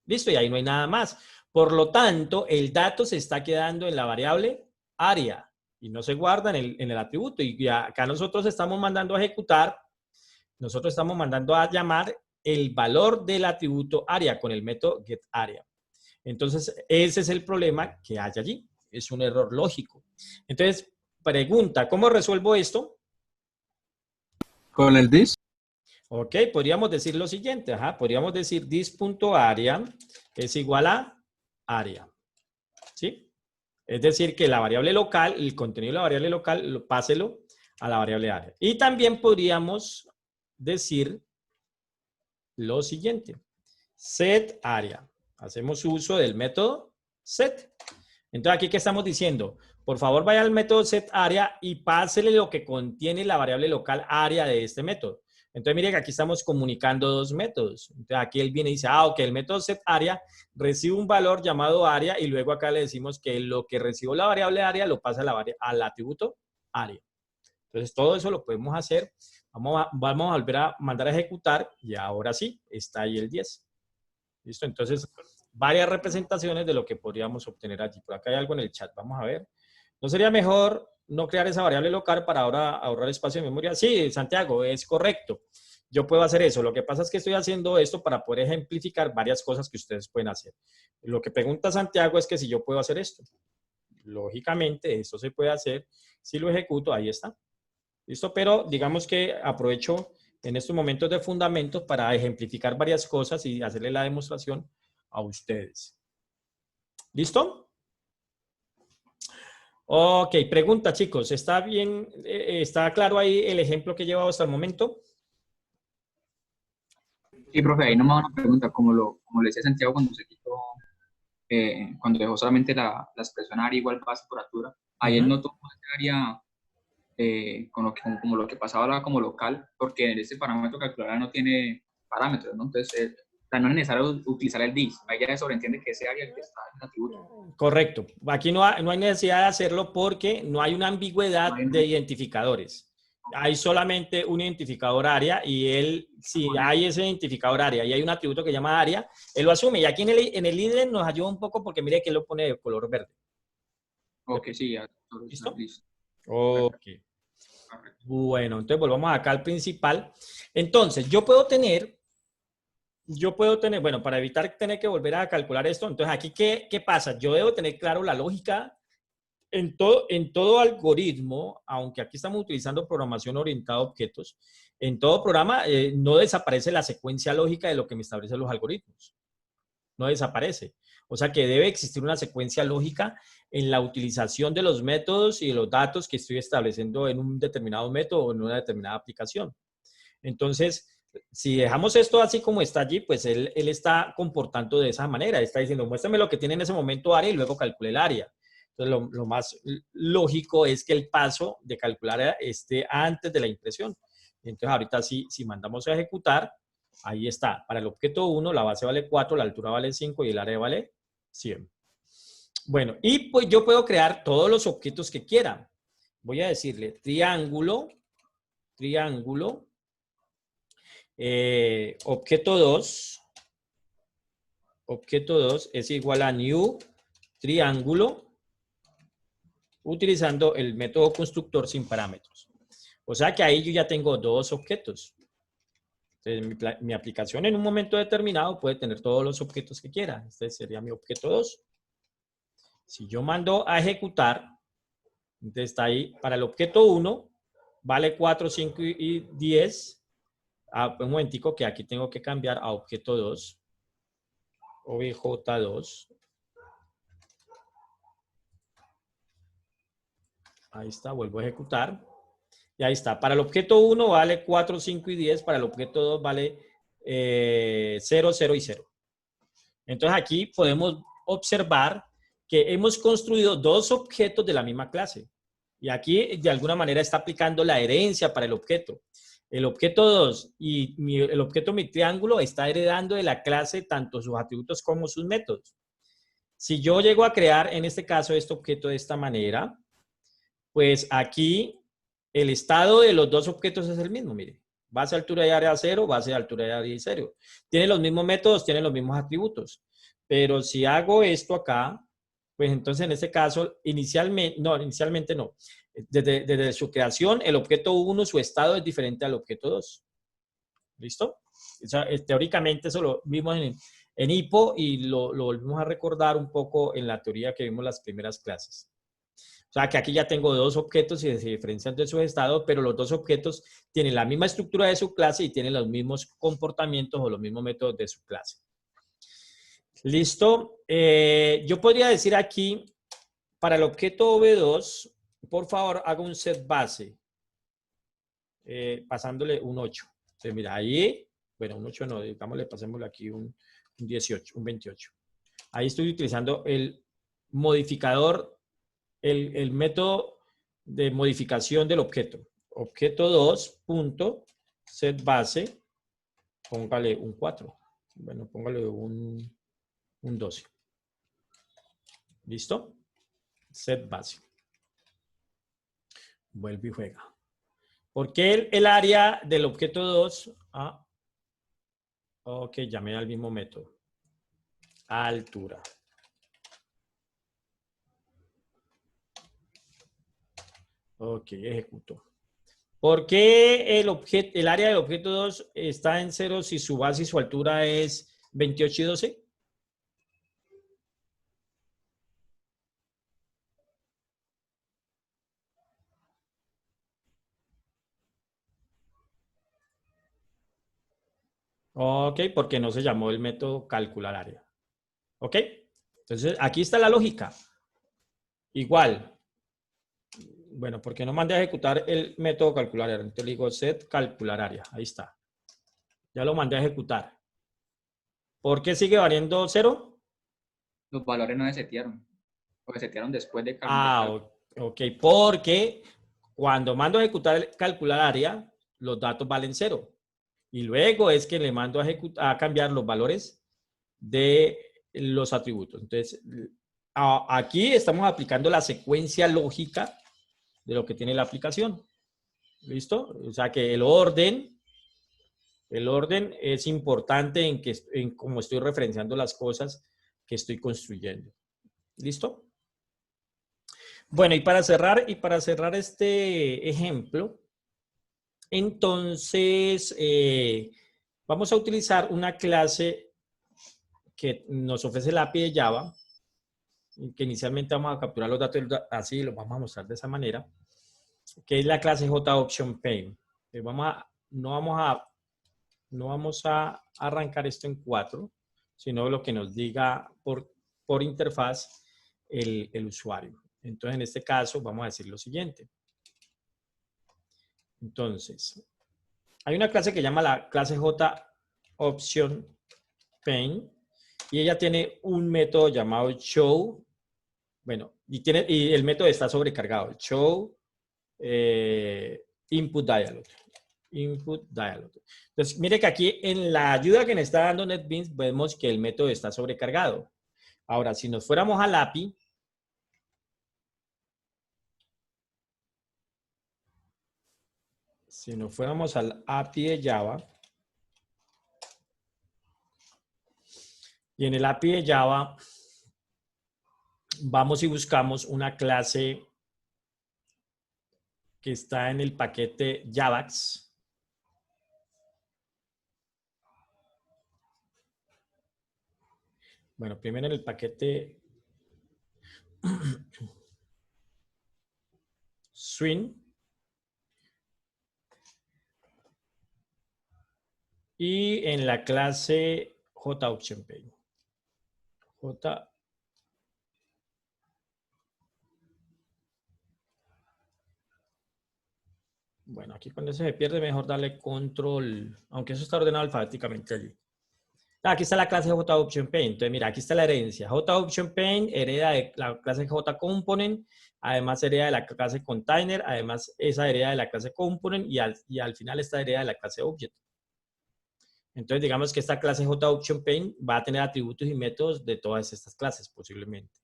Listo, y ahí no hay nada más. Por lo tanto, el dato se está quedando en la variable área y no se guarda en el atributo. Y acá nosotros estamos mandando a ejecutar, nosotros estamos mandando a llamar el valor del atributo área con el método getArea. Entonces, ese es el problema que hay allí. Es un error lógico. Entonces, Pregunta, ¿cómo resuelvo esto? Con el this. Ok, podríamos decir lo siguiente, podríamos decir this.area es igual a área, ¿sí? Es decir, que la variable local, el contenido de la variable local, páselo a la variable área. Y también podríamos decir lo siguiente, set área. Hacemos uso del método set. Entonces, ¿aquí qué estamos diciendo? Por favor, vaya al método set área y pásele lo que contiene la variable local área de este método. Entonces, mire que aquí estamos comunicando dos métodos. Entonces, aquí él viene y dice, ok, el método setArea recibe un valor llamado área y luego acá le decimos que lo que recibió la variable área lo pasa al atributo área. Entonces, todo eso lo podemos hacer. Vamos a volver a mandar a ejecutar y ahora sí, está ahí el 10. ¿Listo? Entonces, varias representaciones de lo que podríamos obtener allí. Por acá hay algo en el chat, vamos a ver. ¿No sería mejor no crear esa variable local para ahora ahorrar espacio de memoria? Sí, Santiago, es correcto. Yo puedo hacer eso. Lo que pasa es que estoy haciendo esto para poder ejemplificar varias cosas que ustedes pueden hacer. Lo que pregunta Santiago es que si yo puedo hacer esto. Lógicamente, esto se puede hacer. Si lo ejecuto, ahí está. ¿Listo? Pero digamos que aprovecho en estos momentos de fundamentos para ejemplificar varias cosas y hacerle la demostración a ustedes. ¿Listo? Ok, pregunta, chicos. ¿Está bien? ¿Está claro ahí el ejemplo que he llevado hasta el momento? Sí, profe, ahí nomás una pregunta, como le decía Santiago cuando se quitó, cuando dejó solamente la expresión área igual base por altura, ahí él no tomó ese área como lo que pasaba ahora como local, porque en ese parámetro calculadora no tiene parámetros, ¿no? Entonces, no es necesario utilizar el this, ahí ya se sobreentiende que ese área es el que está en el atributo. Correcto. Aquí no hay necesidad de hacerlo porque no hay una ambigüedad de identificadores. Hay solamente un identificador área y si hay ese identificador área y hay un atributo que llama área, él lo asume. Y aquí en el IDE nos ayuda un poco porque mire que él lo pone de color verde. Ok, sí, ya. ¿Listo? Ok. Bueno, entonces volvamos acá al principal. Entonces, yo puedo tener, bueno, para evitar tener que volver a calcular esto, entonces aquí, ¿qué pasa? Yo debo tener claro la lógica en todo algoritmo, aunque aquí estamos utilizando programación orientada a objetos, en todo programa no desaparece la secuencia lógica de lo que me establecen los algoritmos. No desaparece. O sea que debe existir una secuencia lógica en la utilización de los métodos y de los datos que estoy estableciendo en un determinado método o en una determinada aplicación. Entonces, si dejamos esto así como está allí, pues él está comportando de esa manera. Está diciendo, muéstrame lo que tiene en ese momento área y luego calcule el área. Entonces, lo más lógico es que el paso de calcular esté antes de la impresión. Entonces, ahorita si mandamos a ejecutar, ahí está. Para el objeto 1, la base vale 4, la altura vale 5 y el área vale 100. Bueno, y pues yo puedo crear todos los objetos que quiera. Voy a decirle triángulo, objeto 2 es igual a new triángulo utilizando el método constructor sin parámetros. O sea que ahí yo ya tengo dos objetos. Entonces, mi aplicación en un momento determinado puede tener todos los objetos que quiera. Este sería mi objeto 2. Si yo mando a ejecutar, entonces está ahí, para el objeto 1, vale 4, 5 y 10. Un momentico que aquí tengo que cambiar a objeto 2. obj2. Ahí está, vuelvo a ejecutar. Y ahí está. Para el objeto 1 vale 4, 5 y 10. Para el objeto 2 vale 0, 0 y 0. Entonces aquí podemos observar que hemos construido dos objetos de la misma clase. Y aquí de alguna manera está aplicando la herencia para el objeto. El objeto 2 y el objeto mi triángulo está heredando de la clase tanto sus atributos como sus métodos. Si yo llego a crear en este caso este objeto de esta manera, pues aquí el estado de los dos objetos es el mismo, mire. Base, altura y área 0, base, altura y área 0. Tienen los mismos métodos, tienen los mismos atributos. Pero si hago esto acá, pues entonces en este caso, inicialmente no. Desde su creación, el objeto 1, su estado es diferente al objeto 2. ¿Listo? O sea, teóricamente eso lo vimos en HIPPO y lo volvimos a recordar un poco en la teoría que vimos las primeras clases. O sea que aquí ya tengo dos objetos y se diferencian de sus estados, pero los dos objetos tienen la misma estructura de su clase y tienen los mismos comportamientos o los mismos métodos de su clase. ¿Listo? Yo podría decir aquí, para el objeto V2, por favor, haga un set base, pasándole un 8. Entonces, mira, ahí, bueno, un 8 no, digámosle, pasémosle aquí un 18, un 28. Ahí estoy utilizando el modificador, el método de modificación del objeto. Objeto 2, punto, set base, póngale un 4. Bueno, póngale un 12. ¿Listo? Set base. Vuelve y juega. ¿Por qué el área del objeto 2? Ok, llamé al mismo método. Altura. Ok, ejecuto. ¿Por qué el área del objeto 2 está en 0 si su base y su altura es 28 y 12? Ok, porque no se llamó el método calcular área. ¿Ok? Entonces, aquí está la lógica. Igual. Bueno, porque no mandé a ejecutar el método calcular área. Entonces le digo set calcular área. Ahí está. Ya lo mandé a ejecutar. ¿Por qué sigue valiendo 0? Los valores no se setearon. Porque se setearon después de Ok. Porque cuando mando a ejecutar el calcular área, los datos valen 0. Y luego es que le mando a cambiar los valores de los atributos. Entonces, aquí estamos aplicando la secuencia lógica de lo que tiene la aplicación. ¿Listo? O sea que el orden es importante en cómo estoy referenciando las cosas que estoy construyendo. ¿Listo? Bueno, y para cerrar este ejemplo, entonces vamos a utilizar una clase que nos ofrece el API de Java, que inicialmente vamos a capturar los datos así, los vamos a mostrar de esa manera, que es la clase JOptionPaint. No vamos a arrancar esto en 4, sino lo que nos diga por interfaz el usuario. Entonces, en este caso, vamos a decir lo siguiente. Entonces, hay una clase que llama la clase JOptionPaint y ella tiene un método llamado show. Bueno, y el método está sobrecargado. Show input dialog. Entonces, mire que aquí en la ayuda que nos está dando NetBeans vemos que el método está sobrecargado. Ahora, si nos fuéramos al API, de Java, y en el API de Java vamos y buscamos una clase que está en el paquete Javax. Bueno, primero en el paquete Swing. Y en la clase JOptionPaint. Bueno, aquí cuando se pierde, mejor darle control, aunque eso está ordenado alfabéticamente allí. Aquí está la clase JOptionPaint. Entonces, mira, aquí está la herencia. JOptionPaint hereda de la clase JComponent, además hereda de la clase Container, además esa hereda de la clase Component y al final esta hereda de la clase Object. Entonces, digamos que esta clase JOptionPaint va a tener atributos y métodos de todas estas clases, posiblemente.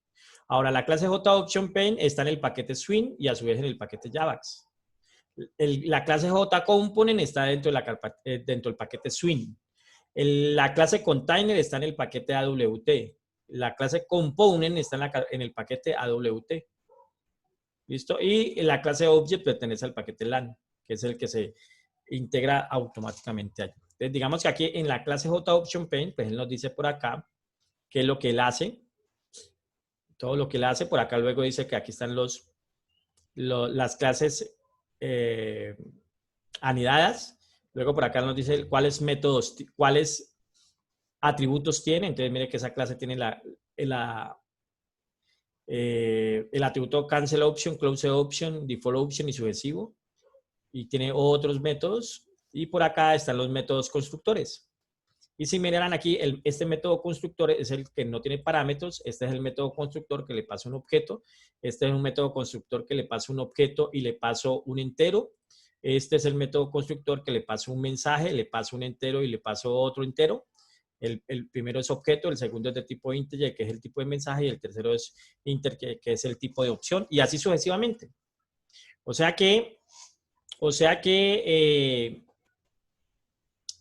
Ahora, la clase JOptionPaint está en el paquete Swing y a su vez en el paquete Javax. La clase JComponent está dentro del paquete Swing. La clase Container está en el paquete AWT. La clase Component está en el paquete AWT. ¿Listo? Y la clase Object pertenece al paquete LAN, que es el que se integra automáticamente allí. Entonces, digamos que aquí en la clase JOptionPaint, pues él nos dice por acá qué es lo que él hace. Todo lo que él hace. Por acá luego dice que aquí están los las clases anidadas. Luego por acá nos dice cuáles métodos, cuáles atributos tiene. Entonces mire que esa clase tiene el atributo cancel option, close option, default option y sucesivo. Y tiene otros métodos. Y por acá están los métodos constructores. Y si miran aquí, este método constructor es el que no tiene parámetros. Este es el método constructor que le pasa un objeto. Este es un método constructor que le pasa un objeto y le paso un entero. Este es el método constructor que le paso un mensaje, le paso un entero y le paso otro entero. El primero es objeto, el segundo es de tipo integer, que es el tipo de mensaje, y el tercero es inter, que es el tipo de opción, y así sucesivamente. O sea que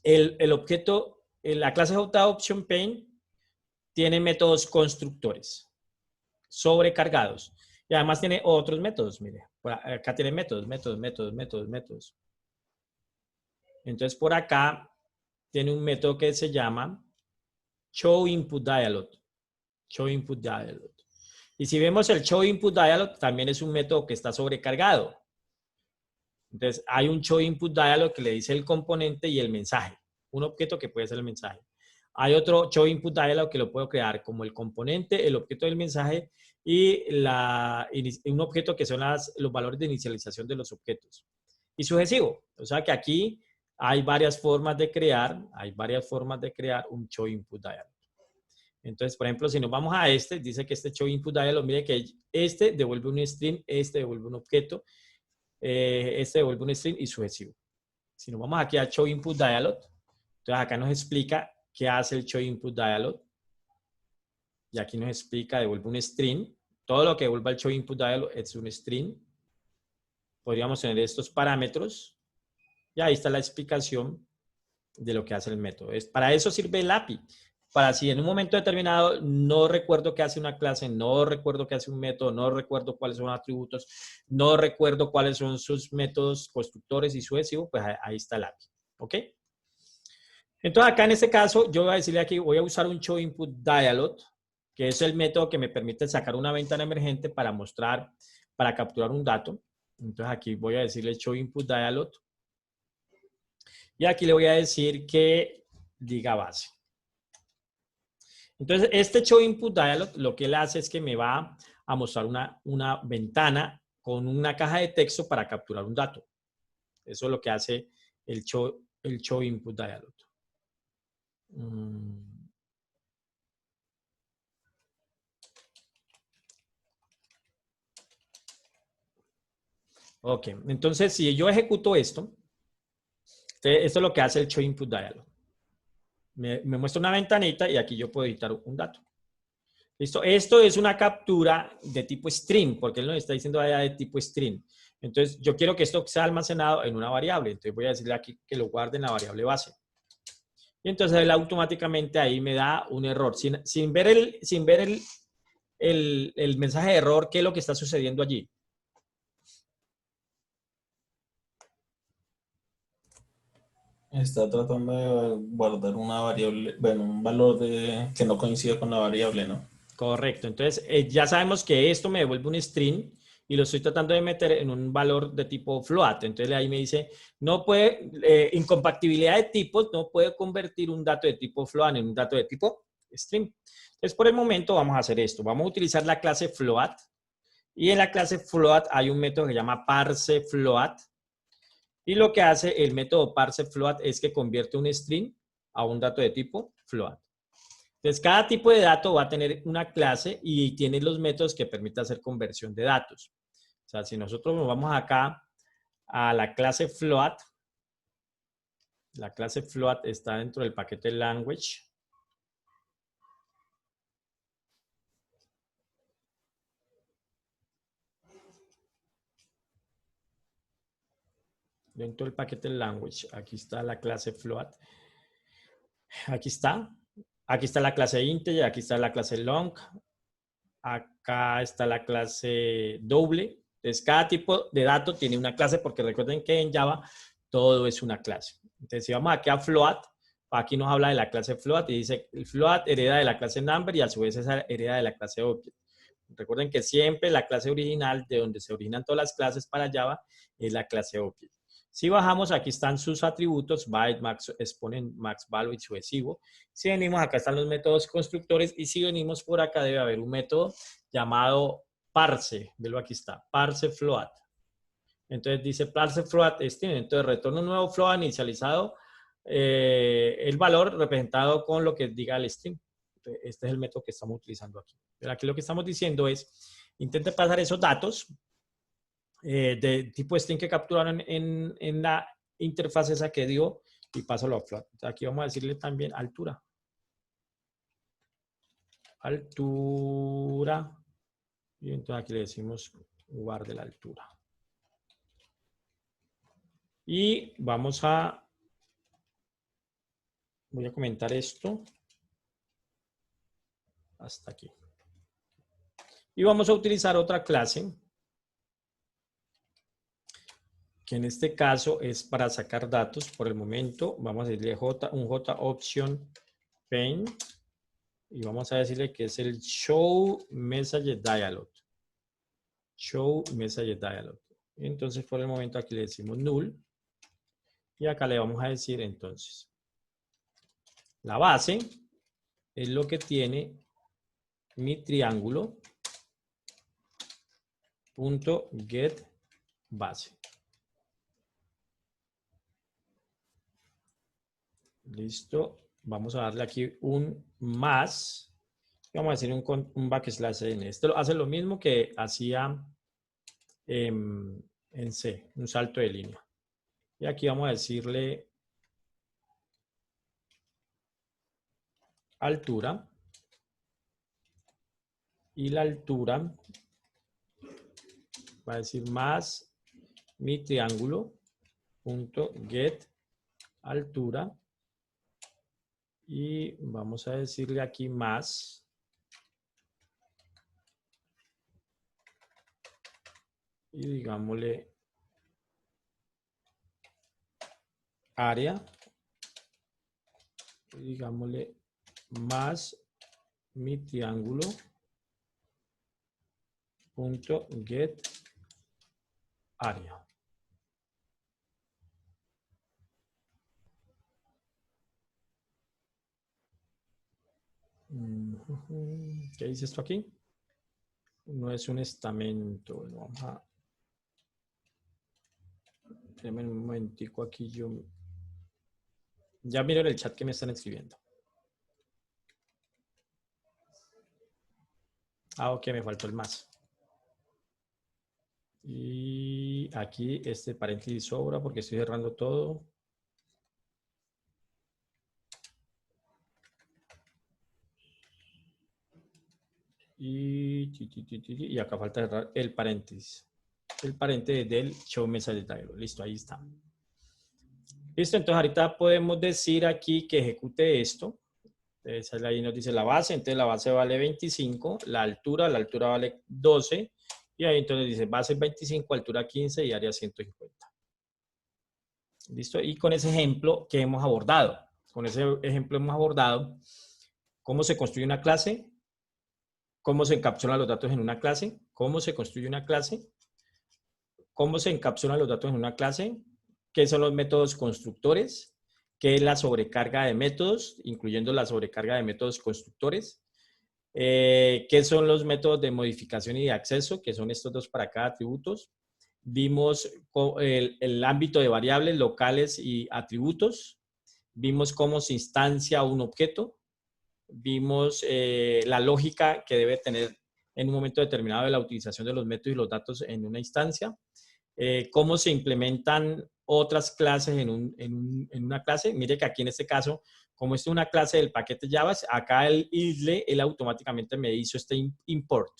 el objeto, la clase JOptionPaint tiene métodos constructores sobrecargados. Y además tiene otros métodos, mire. Acá tiene métodos. Entonces por acá tiene un método que se llama showInputDialog. showInputDialog. Y si vemos el showInputDialog, también es un método que está sobrecargado. Entonces hay un showInputDialog que le dice el componente y el mensaje. Un objeto que puede ser el mensaje. Hay otro showInputDialog que lo puedo crear como el componente, el objeto del mensaje y un objeto que son los valores de inicialización de los objetos. Y sucesivo. O sea que aquí hay varias formas de crear un showInputDialog. Entonces, por ejemplo, si nos vamos a dice que este showInputDialog, mire que este devuelve un string, este devuelve un objeto, este devuelve un string y sucesivo. Si nos vamos aquí a showInputDialog, entonces acá nos explica qué hace el showInputDialog. Y aquí nos explica, devuelve un string. Todo lo que devuelva el showInputDialog es un string. Podríamos tener estos parámetros. Y ahí está la explicación de lo que hace el método. Para eso sirve el API. Para si en un momento determinado no recuerdo qué hace una clase, no recuerdo qué hace un método, no recuerdo cuáles son los atributos, no recuerdo cuáles son sus métodos constructores y sucesivos, pues ahí está el API. ¿Ok? Entonces acá en este caso yo voy a decirle aquí, voy a usar un showInputDialog, que es el método que me permite sacar una ventana emergente para mostrar, para capturar un dato. Entonces aquí voy a decirle showInputDialog. Y aquí le voy a decir que diga base. Entonces, este showInputDialog lo que él hace es que me va a mostrar una ventana con una caja de texto para capturar un dato. Eso es lo que hace el showInputDialog. Ok, entonces si yo ejecuto esto es lo que hace el showInputDialog. Me muestra una ventanita y aquí yo puedo editar un dato. ¿Listo? Esto es una captura de tipo string, porque él nos está diciendo allá de tipo string. Entonces, yo quiero que esto sea almacenado en una variable. Entonces, voy a decirle aquí que lo guarde en la variable base. Y entonces, él automáticamente ahí me da un error. Sin ver el mensaje de error, ¿qué es lo que está sucediendo allí? Está tratando de guardar una variable, bueno, un valor que no coincida con la variable, ¿no? Correcto. Entonces, ya sabemos que esto me devuelve un string y lo estoy tratando de meter en un valor de tipo float. Entonces, ahí me dice, no puede, incompatibilidad de tipos, no puede convertir un dato de tipo float en un dato de tipo string. Entonces, por el momento vamos a hacer esto. Vamos a utilizar la clase float y en la clase float hay un método que se llama parseFloat. Y lo que hace el método parseFloat es que convierte un string a un dato de tipo float. Entonces, cada tipo de dato va a tener una clase y tiene los métodos que permiten hacer conversión de datos. O sea, si nosotros nos vamos acá a la clase float, la clase float está dentro del paquete language. Dentro del paquete language, aquí está la clase float. Aquí está. Aquí está la clase integer, aquí está la clase long. Acá está la clase doble. Entonces, cada tipo de dato tiene una clase porque recuerden que en Java todo es una clase. Entonces, si vamos aquí a float, aquí nos habla de la clase float y dice el float hereda de la clase number y a su vez esa hereda de la clase object. Recuerden que siempre la clase original, de donde se originan todas las clases para Java, es la clase object. Si bajamos, aquí están sus atributos, byte, max, exponent, max value y sucesivo. Si venimos, acá están los métodos constructores, y si venimos por acá debe haber un método llamado parse, velo aquí está, parse float. Entonces dice parse float, entonces retorna un nuevo float inicializado, el valor representado con lo que diga el string. Este es el método que estamos utilizando aquí. Pero aquí lo que estamos diciendo es, intente pasar esos datos de tipo string que capturaron en la interfaz esa que dio y pásalo a float. Entonces aquí vamos a decirle también altura. Altura. Y entonces aquí le decimos guarde la altura. Y vamos a... Voy a comentar esto. Hasta aquí. Y vamos a utilizar otra clase, que en este caso es para sacar datos. Por el momento vamos a decirle un JOption Paint y vamos a decirle que es el Show Message Dialog. Show Message Dialog. Entonces por el momento aquí le decimos null y acá le vamos a decir entonces la base es lo que tiene mi triángulo punto get base. Listo. Vamos a darle aquí un más. Vamos a decir un backslash n. Esto hace lo mismo que hacía en C, un salto de línea. Y aquí vamos a decirle altura. Y la altura va a decir más mi triángulo punto get altura. Y vamos a decirle aquí más y digámosle área y digámosle más mi triángulo punto get área. ¿Qué dice esto aquí? No es un estamento. Bueno, vamos a... Déjenme un momentico aquí. Yo ya miro en el chat que me están escribiendo. Ah, ok, me faltó el más. Y aquí este paréntesis sobra porque estoy cerrando todo. Y acá falta cerrar el paréntesis. El paréntesis del show message dialog. Listo, ahí está. Listo, entonces ahorita podemos decir aquí que ejecute esto. Entonces ahí nos dice la base, entonces la base vale 25, la altura vale 12. Y ahí entonces dice base 25, altura 15 y área 150. Listo, y con ese ejemplo que hemos abordado. Con ese ejemplo hemos abordado cómo se construye una clase, cómo se encapsulan los datos en una clase, cómo se construye una clase, cómo se encapsulan los datos en una clase, qué son los métodos constructores, qué es la sobrecarga de métodos, incluyendo la sobrecarga de métodos constructores, qué son los métodos de modificación y de acceso, que son estos dos para cada atributos. Vimos el ámbito de variables locales y atributos. Vimos cómo se instancia un objeto. Vimos la lógica que debe tener en un momento determinado de la utilización de los métodos y los datos en una instancia. Cómo se implementan otras clases en una clase. Mire que aquí en este caso, como esto es una clase del paquete Java, acá el isle, él automáticamente me hizo este import.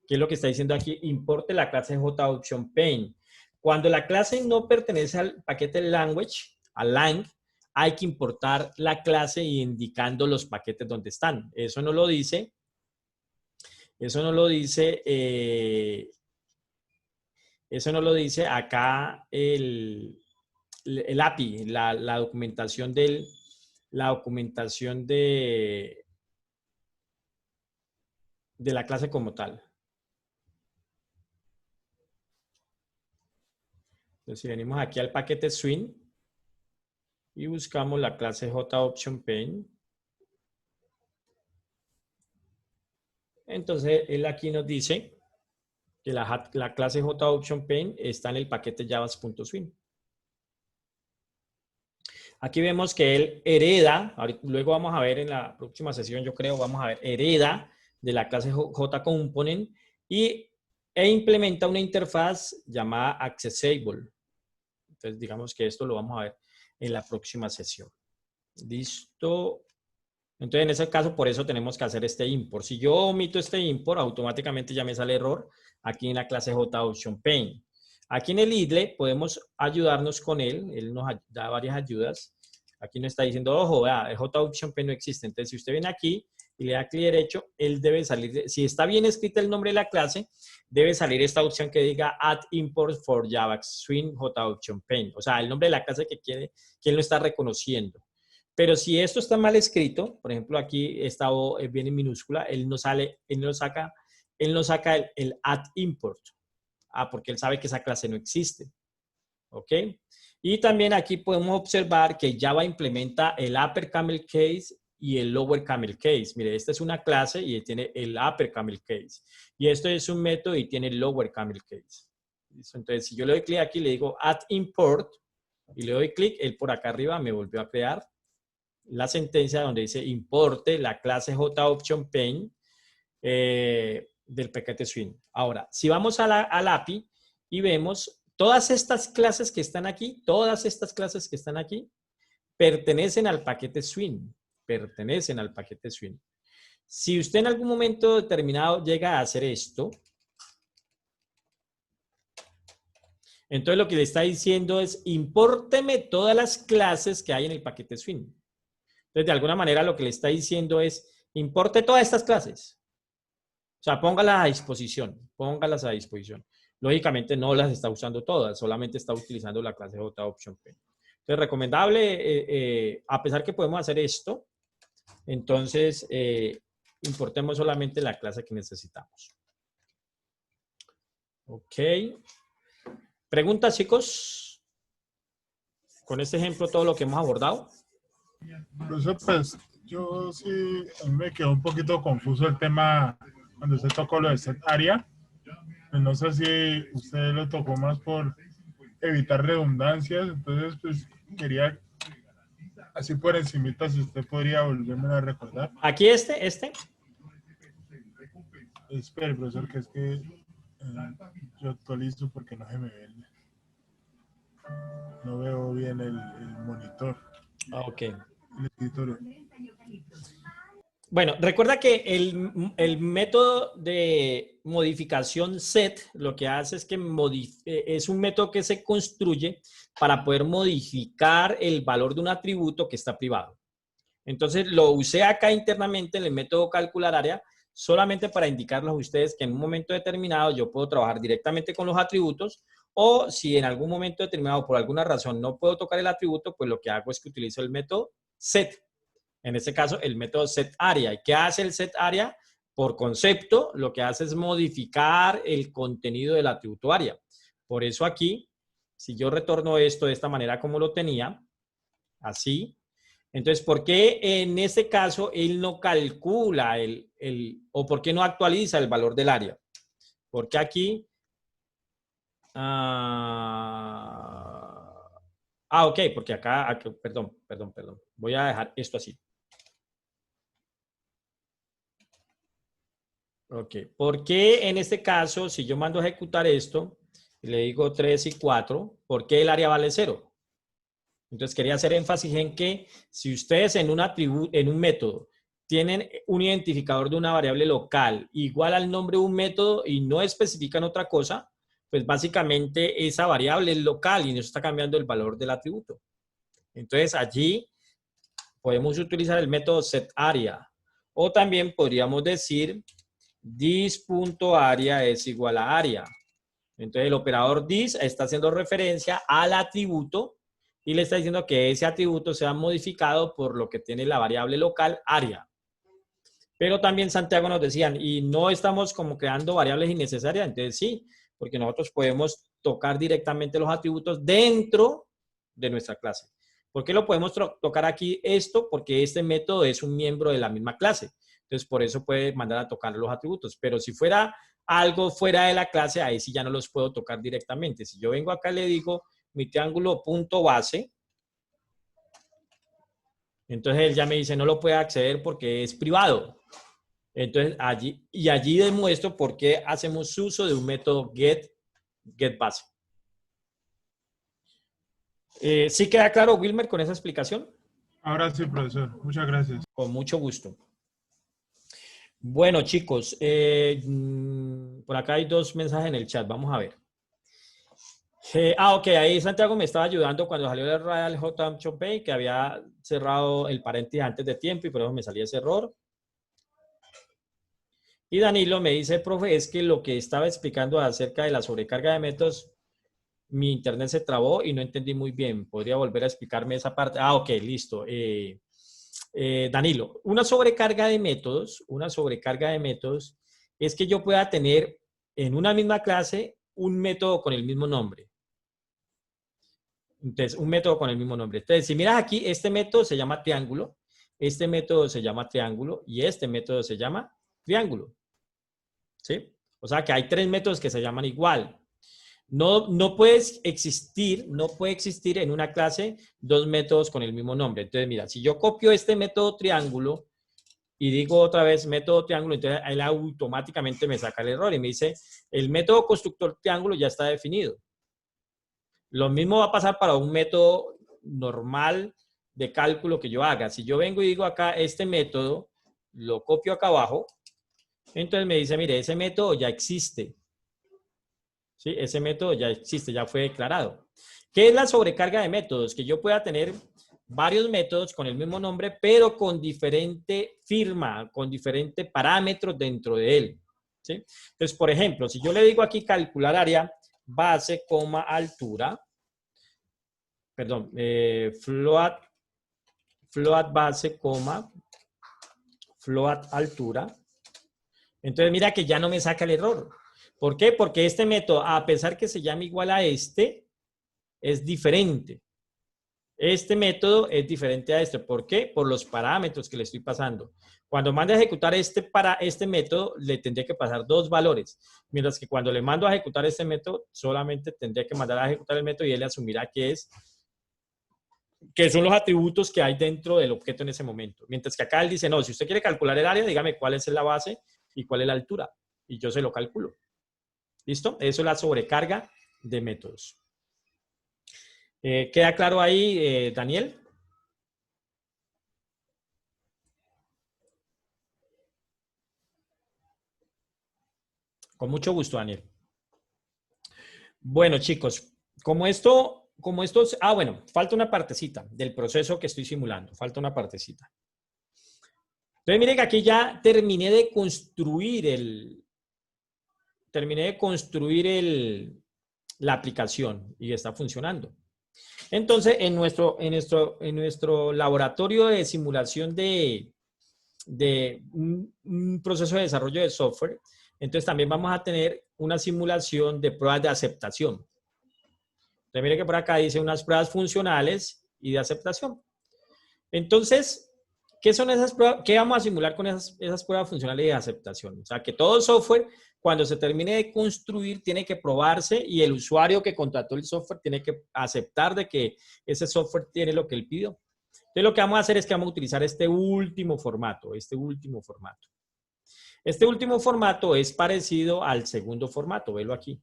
¿Qué es lo que está diciendo aquí? Importe la clase JOption Paint. Cuando la clase no pertenece al paquete language, al lang, hay que importar la clase indicando los paquetes donde están. Eso no lo dice. Eso no lo dice acá el API, la documentación de la clase como tal. Entonces, si venimos aquí al paquete swing y buscamos la clase JOptionPaint, entonces él aquí nos dice que la clase JOptionPaint está en el paquete javas.swing. Aquí vemos que él hereda, luego vamos a ver en la próxima sesión, yo creo, vamos a ver, hereda de la clase JComponent e implementa una interfaz llamada Accessible. Entonces, digamos que esto lo vamos a ver en la próxima sesión. ¿Listo? Entonces, en ese caso, por eso tenemos que hacer este import. Si yo omito este import, automáticamente ya me sale error aquí en la clase JOptionPaint. Aquí en el IDLE podemos ayudarnos con él. Él nos da varias ayudas. Aquí nos está diciendo, ojo, vea, JOptionPaint no existe. Entonces, si usted viene aquí y le da clic derecho, él debe salir. Si está bien escrito el nombre de la clase, debe salir esta opción que diga Add Import for JavaSwing JOptionPaint. O sea, el nombre de la clase que quiere, que él no está reconociendo. Pero si esto está mal escrito, por ejemplo, aquí esta O viene en minúscula, él no saca el Add Import. Porque él sabe que esa clase no existe. ¿Ok? Y también aquí podemos observar que Java implementa el Upper Camel Case y el Lower Camel Case. Mire, esta es una clase y tiene el Upper Camel Case. Y esto es un método y tiene el Lower Camel Case. ¿Listo? Entonces, si yo le doy clic aquí, le digo Add Import y le doy clic, él por acá arriba me volvió a crear la sentencia donde dice importe la clase JOptionPaint del paquete swing. Ahora, si vamos al API y vemos todas estas clases que están aquí, pertenecen al paquete swing. Pertenecen al paquete swing. Si usted en algún momento determinado llega a hacer esto, entonces lo que le está diciendo es impórteme todas las clases que hay en el paquete swing. Entonces, de alguna manera lo que le está diciendo es importe todas estas clases. O sea, póngalas a disposición. Póngalas a disposición. Lógicamente no las está usando todas, solamente está utilizando la clase JOptionPaint. Entonces, recomendable, a pesar que podemos hacer esto, entonces importemos solamente la clase que necesitamos. Ok. ¿Preguntas, chicos? Con este ejemplo, todo lo que hemos abordado. Incluso, pues, yo sí, a mí me quedó un poquito confuso el tema cuando usted tocó lo de set area. Pues no sé si usted lo tocó más por evitar redundancias, entonces, pues, quería, así por encimita, si usted podría volverme a recordar. Aquí este. Espere, profesor, que es que yo actualizo porque no se me ve. No veo bien el monitor. Ok. El escritorio. Bueno, recuerda que el método de modificación set lo que hace es que es un método que se construye para poder modificar el valor de un atributo que está privado. Entonces, lo usé acá internamente en el método calcular área solamente para indicarles a ustedes que en un momento determinado yo puedo trabajar directamente con los atributos o si en algún momento determinado por alguna razón no puedo tocar el atributo, pues lo que hago es que utilizo el método set. En este caso, el método setArea. ¿Y qué hace el setArea? Por concepto, lo que hace es modificar el contenido del atributo área. Por eso aquí, si yo retorno esto de esta manera como lo tenía, así, entonces, ¿por qué en este caso él no calcula o por qué no actualiza el valor del área? Porque aquí... ok, porque acá, perdón. Voy a dejar esto así. Ok, ¿por qué en este caso, si yo mando a ejecutar esto, y le digo 3 y 4, ¿por qué el área vale 0? Entonces, quería hacer énfasis en que si ustedes en un método tienen un identificador de una variable local igual al nombre de un método y no especifican otra cosa, pues básicamente esa variable es local y no está cambiando el valor del atributo. Entonces, allí podemos utilizar el método setArea. O también podríamos decir this.area es igual a área. Entonces, el operador this está haciendo referencia al atributo y le está diciendo que ese atributo sea modificado por lo que tiene la variable local área. Pero también Santiago nos decían, y no estamos como creando variables innecesarias. Entonces, sí, porque nosotros podemos tocar directamente los atributos dentro de nuestra clase. ¿Por qué lo podemos tocar aquí esto? Porque este método es un miembro de la misma clase. Entonces, por eso puede mandar a tocar los atributos. Pero si fuera algo fuera de la clase, ahí sí ya no los puedo tocar directamente. Si yo vengo acá y le digo mi triángulo punto base, entonces él ya me dice no lo puede acceder porque es privado. Entonces, allí demuestro por qué hacemos uso de un método getBase. ¿Sí queda claro, Wilmer, con esa explicación? Ahora sí, profesor. Muchas gracias. Con mucho gusto. Bueno, chicos, por acá hay 2 mensajes en el chat. Vamos a ver. Ok, ahí Santiago me estaba ayudando cuando salió el Real JM Chopin, que había cerrado el paréntesis antes de tiempo y por eso me salía ese error. Y Danilo me dice, profe, es que lo que estaba explicando acerca de la sobrecarga de métodos, mi internet se trabó y no entendí muy bien. ¿Podría volver a explicarme esa parte? Ok, listo. Danilo, una sobrecarga de métodos es que yo pueda tener en una misma clase un método con el mismo nombre. Entonces, un método con el mismo nombre. Entonces, si miras aquí, este método se llama triángulo, este método se llama triángulo y este método se llama triángulo. ¿Sí? O sea que hay 3 métodos que se llaman igual. No puede existir en una clase 2 métodos con el mismo nombre. Entonces, mira, si yo copio este método triángulo y digo otra vez método triángulo, entonces él automáticamente me saca el error y me dice, el método constructor triángulo ya está definido. Lo mismo va a pasar para un método normal de cálculo que yo haga. Si yo vengo y digo acá este método, lo copio acá abajo, entonces me dice, mire, ese método ya existe. ¿Sí? Ese método ya existe, ya fue declarado. ¿Qué es la sobrecarga de métodos? Que yo pueda tener varios métodos con el mismo nombre, pero con diferente firma, con diferentes parámetros dentro de él. ¿Sí? Entonces, por ejemplo, si yo le digo aquí calcular área, base, coma, altura, perdón, float base, coma, float altura. Entonces, mira que ya no me saca el error. ¿Por qué? Porque este método, a pesar que se llame igual a este, es diferente. Este método es diferente a este. ¿Por qué? Por los parámetros que le estoy pasando. Cuando mande a ejecutar este método, le tendré que pasar 2 valores. Mientras que cuando le mando a ejecutar este método, solamente tendré que mandar a ejecutar el método y él asumirá que son los atributos que hay dentro del objeto en ese momento. Mientras que acá él dice, no, si usted quiere calcular el área, dígame cuál es la base y cuál es la altura. Y yo se lo calculo. ¿Listo? Eso es la sobrecarga de métodos. ¿Queda claro ahí, Daniel? Con mucho gusto, Daniel. Bueno, chicos, bueno, falta una partecita del proceso que estoy simulando. Falta una partecita. Entonces, miren que aquí ya terminé de construir la aplicación y está funcionando. Entonces, en nuestro laboratorio de simulación de un proceso de desarrollo de software, entonces también vamos a tener una simulación de pruebas de aceptación. Entonces, miren que por acá dice unas pruebas funcionales y de aceptación. Entonces, ¿qué son esas pruebas? ¿Qué vamos a simular con esas pruebas funcionales de aceptación? O sea, que todo software, cuando se termine de construir, tiene que probarse y el usuario que contrató el software tiene que aceptar de que ese software tiene lo que él pidió. Entonces, lo que vamos a hacer es que vamos a utilizar este último formato. Este último formato es parecido al segundo formato, velo aquí.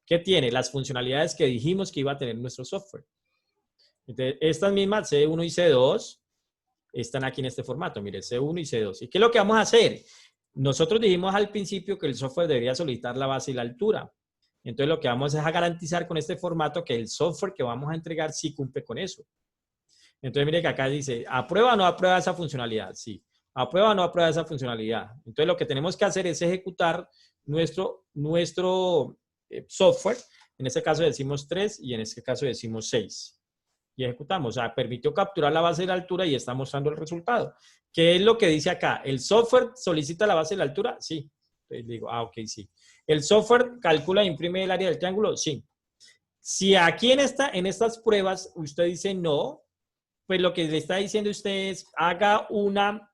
¿Qué tiene? Las funcionalidades que dijimos que iba a tener nuestro software. Entonces, estas mismas C1 y C2 están aquí en este formato, mire, C1 y C2. ¿Y qué es lo que vamos a hacer? Nosotros dijimos al principio que el software debería solicitar la base y la altura. Entonces, lo que vamos es a garantizar con este formato que el software que vamos a entregar sí cumple con eso. Entonces, mire que acá dice, ¿aprueba o no aprueba esa funcionalidad? Sí. ¿Aprueba o no aprueba esa funcionalidad? Entonces, lo que tenemos que hacer es ejecutar nuestro software. En este caso decimos 3 y en este caso decimos 6. Y ejecutamos. O sea, permitió capturar la base de la altura y está mostrando el resultado. ¿Qué es lo que dice acá? ¿El software solicita la base de la altura? Sí. Entonces digo, ok, sí. ¿El software calcula e imprime el área del triángulo? Sí. Si aquí en estas pruebas usted dice no, pues lo que le está diciendo usted es haga una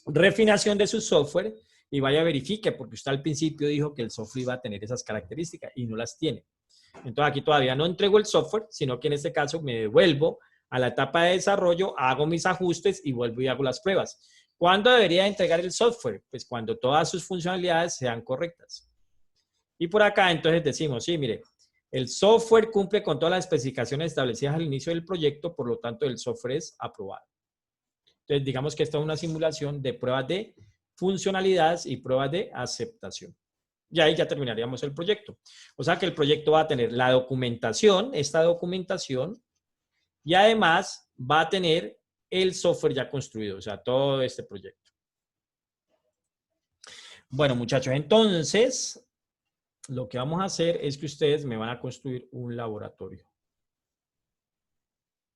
refinación de su software y vaya a verifique, porque usted al principio dijo que el software iba a tener esas características y no las tiene. Entonces aquí todavía no entrego el software, sino que en este caso me devuelvo a la etapa de desarrollo, hago mis ajustes y vuelvo y hago las pruebas. ¿Cuándo debería entregar el software? Pues cuando todas sus funcionalidades sean correctas. Y por acá entonces decimos, sí, mire, el software cumple con todas las especificaciones establecidas al inicio del proyecto, por lo tanto el software es aprobado. Entonces digamos que esta es una simulación de pruebas de funcionalidades y pruebas de aceptación. Y ahí ya terminaríamos el proyecto. O sea que el proyecto va a tener la documentación, esta documentación, y además va a tener el software ya construido, o sea, todo este proyecto. Bueno, muchachos, entonces, lo que vamos a hacer es que ustedes me van a construir un laboratorio.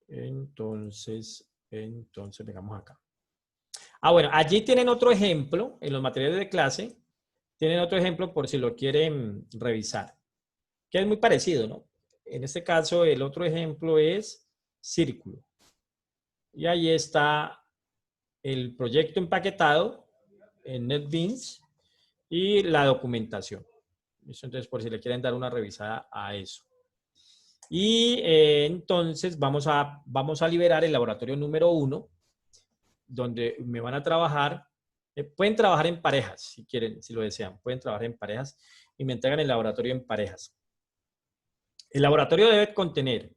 Entonces, vengamos acá. Bueno, allí tienen otro ejemplo, en los materiales de clase, tienen otro ejemplo por si lo quieren revisar, que es muy parecido, ¿no? En este caso, el otro ejemplo es círculo. Y ahí está el proyecto empaquetado en NetBeans y la documentación. Entonces, por si le quieren dar una revisada a eso. Y entonces vamos a liberar el laboratorio número 1, donde me van a trabajar. Pueden trabajar en parejas, si quieren, si lo desean. Pueden trabajar en parejas y me entregan el laboratorio en parejas. El laboratorio debe contener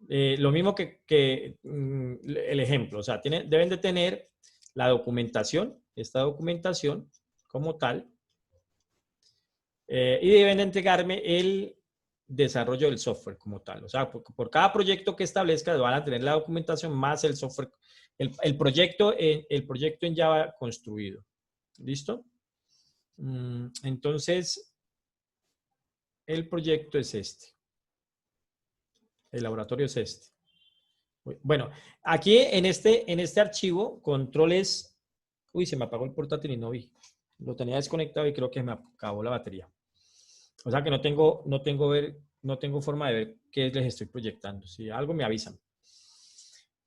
lo mismo que el ejemplo. O sea, deben de tener la documentación, esta documentación como tal, y deben de entregarme el desarrollo del software como tal. O sea, por cada proyecto que establezca van a tener la documentación más el software, el proyecto en Java construido. ¿Listo? Entonces, el proyecto es este. El laboratorio es este. Bueno, aquí en este archivo, controles... Uy, se me apagó el portátil y no vi. Lo tenía desconectado y creo que me acabó la batería. O sea que no tengo forma de ver qué les estoy proyectando. Si algo me avisan.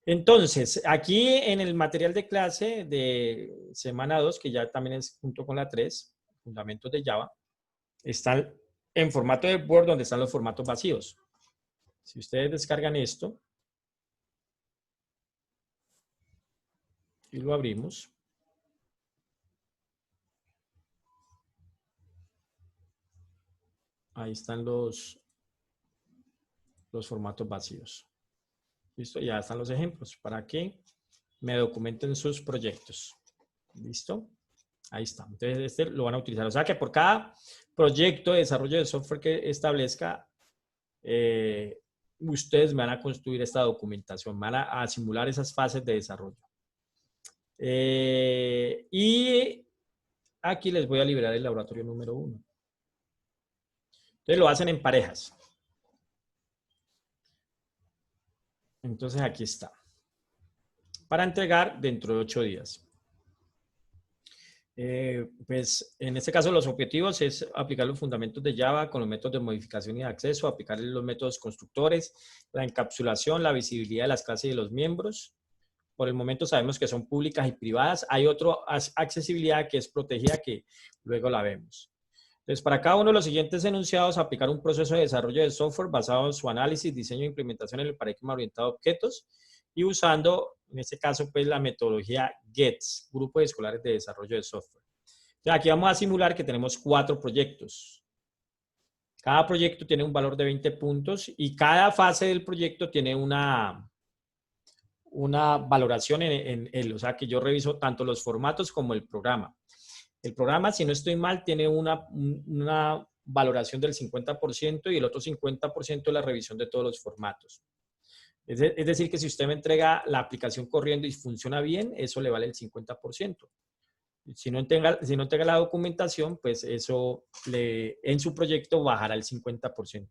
Entonces, aquí en el material de clase de semana 2, que ya también es junto con la 3, fundamentos de Java, están en formato de Word donde están los formatos vacíos. Si ustedes descargan esto y lo abrimos, ahí están los formatos vacíos. ¿Listo? Ya están los ejemplos para que me documenten sus proyectos. ¿Listo? Ahí está. Entonces, este lo van a utilizar. O sea que por cada proyecto de desarrollo de software que establezca, ustedes me van a construir esta documentación, van a simular esas fases de desarrollo. Y aquí les voy a liberar el laboratorio número 1. Entonces lo hacen en parejas. Entonces aquí está. Para entregar dentro de 8 días. Pues en este caso los objetivos es aplicar los fundamentos de Java con los métodos de modificación y de acceso, aplicar los métodos constructores, la encapsulación, la visibilidad de las clases y de los miembros. Por el momento sabemos que son públicas y privadas. Hay otra accesibilidad que es protegida que luego la vemos. Entonces, para cada uno de los siguientes enunciados, aplicar un proceso de desarrollo de software basado en su análisis, diseño e implementación en el paradigma orientado a objetos y usando, en este caso, pues la metodología GETS, Grupo de Escolares de Desarrollo de Software. Entonces, aquí vamos a simular que tenemos 4 proyectos. Cada proyecto tiene un valor de 20 puntos y cada fase del proyecto tiene una valoración en él. O sea, que yo reviso tanto los formatos como el programa. El programa, si no estoy mal, tiene una valoración del 50% y el otro 50% es la revisión de todos los formatos. Es decir, que si usted me entrega la aplicación corriendo y funciona bien, eso le vale el 50%. Si no entrega la documentación, pues eso en su proyecto bajará el 50%.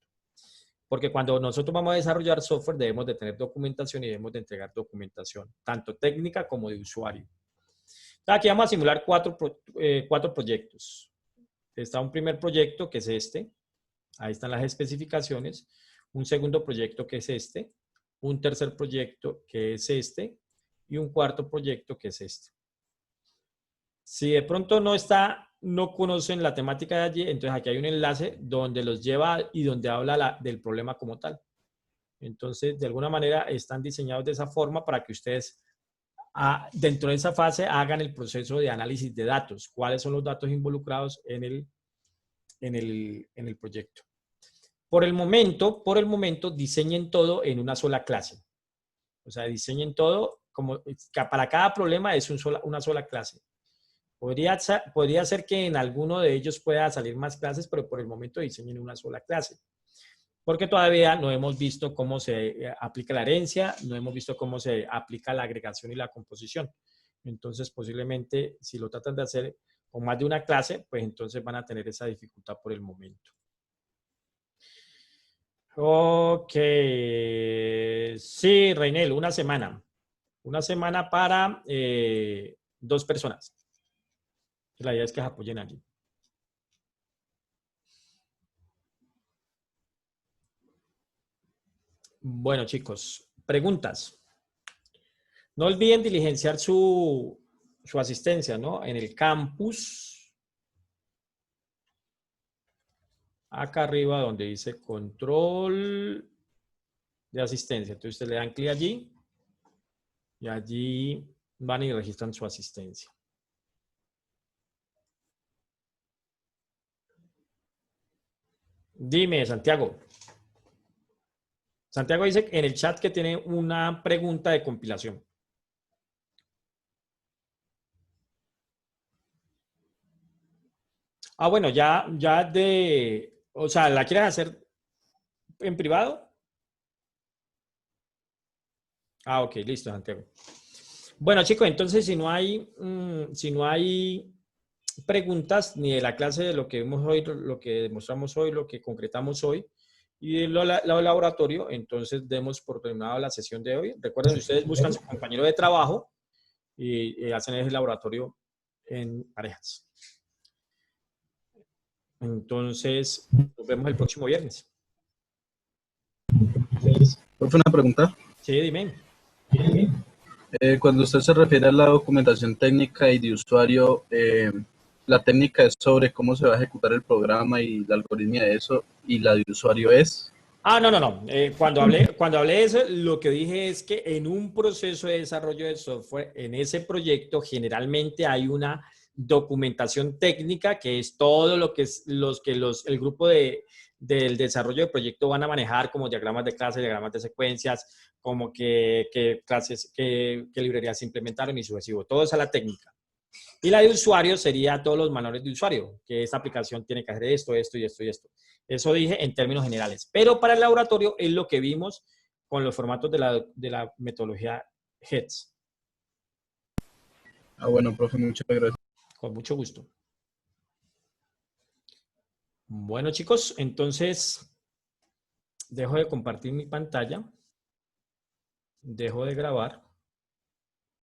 Porque cuando nosotros vamos a desarrollar software, debemos de tener documentación y debemos de entregar documentación, tanto técnica como de usuario. Aquí vamos a simular 4 proyectos. Está un primer proyecto, que es este. Ahí están las especificaciones. Un segundo proyecto, que es este. Un tercer proyecto, que es este. Y un cuarto proyecto, que es este. Si de pronto no conocen la temática de allí, entonces aquí hay un enlace donde los lleva y donde habla del problema como tal. Entonces, de alguna manera están diseñados de esa forma para que ustedes dentro de esa fase hagan el proceso de análisis de datos. ¿Cuáles son los datos involucrados en el proyecto? Por el momento, diseñen todo en una sola clase. O sea, diseñen todo como para cada problema es una sola clase. Podría ser que en alguno de ellos pueda salir más clases, pero por el momento diseñen una sola clase. Porque todavía no hemos visto cómo se aplica la herencia, no hemos visto cómo se aplica la agregación y la composición. Entonces, posiblemente, si lo tratan de hacer con más de una clase, pues entonces van a tener esa dificultad por el momento. Ok. Sí, Reinel, una semana. Una semana para 2 personas. La idea es que se apoyen allí. Bueno, chicos, preguntas. No olviden diligenciar su asistencia, ¿no? En el campus. Acá arriba donde dice control de asistencia. Entonces ustedes le dan clic allí y allí van y registran su asistencia. Dime, Santiago. Santiago dice en el chat que tiene una pregunta de compilación. Ah, bueno, o sea, ¿la quieres hacer en privado? Ah, ok, listo, Santiago. Bueno, chicos, entonces si no hay preguntas ni de la clase de lo que vimos hoy, lo que demostramos hoy, lo que concretamos hoy y el laboratorio, entonces demos por terminada la sesión de hoy. Recuerden, ustedes buscan a su compañero de trabajo y hacen el laboratorio en parejas. Entonces, nos vemos el próximo viernes. Profe, una pregunta. Sí, dime. Cuando usted se refiere a la documentación técnica y de usuario, la técnica es sobre cómo se va a ejecutar el programa y la algoritmia de eso, y la de usuario es... Ah, no. Cuando hablé de eso, lo que dije es que en un proceso de desarrollo de software, en ese proyecto, generalmente hay una documentación técnica, que es todo lo que el grupo del desarrollo de proyecto van a manejar, como diagramas de clases, diagramas de secuencias, como qué clases, qué librerías se implementaron y sucesivo. Todo esa es la técnica. Y la de usuario sería todos los manuales de usuario, que esta aplicación tiene que hacer esto, esto y esto y esto. Eso dije en términos generales. Pero para el laboratorio es lo que vimos con los formatos de la metodología HEADS. Ah, bueno, profe, muchas gracias. Con mucho gusto. Bueno, chicos, entonces dejo de compartir mi pantalla. Dejo de grabar.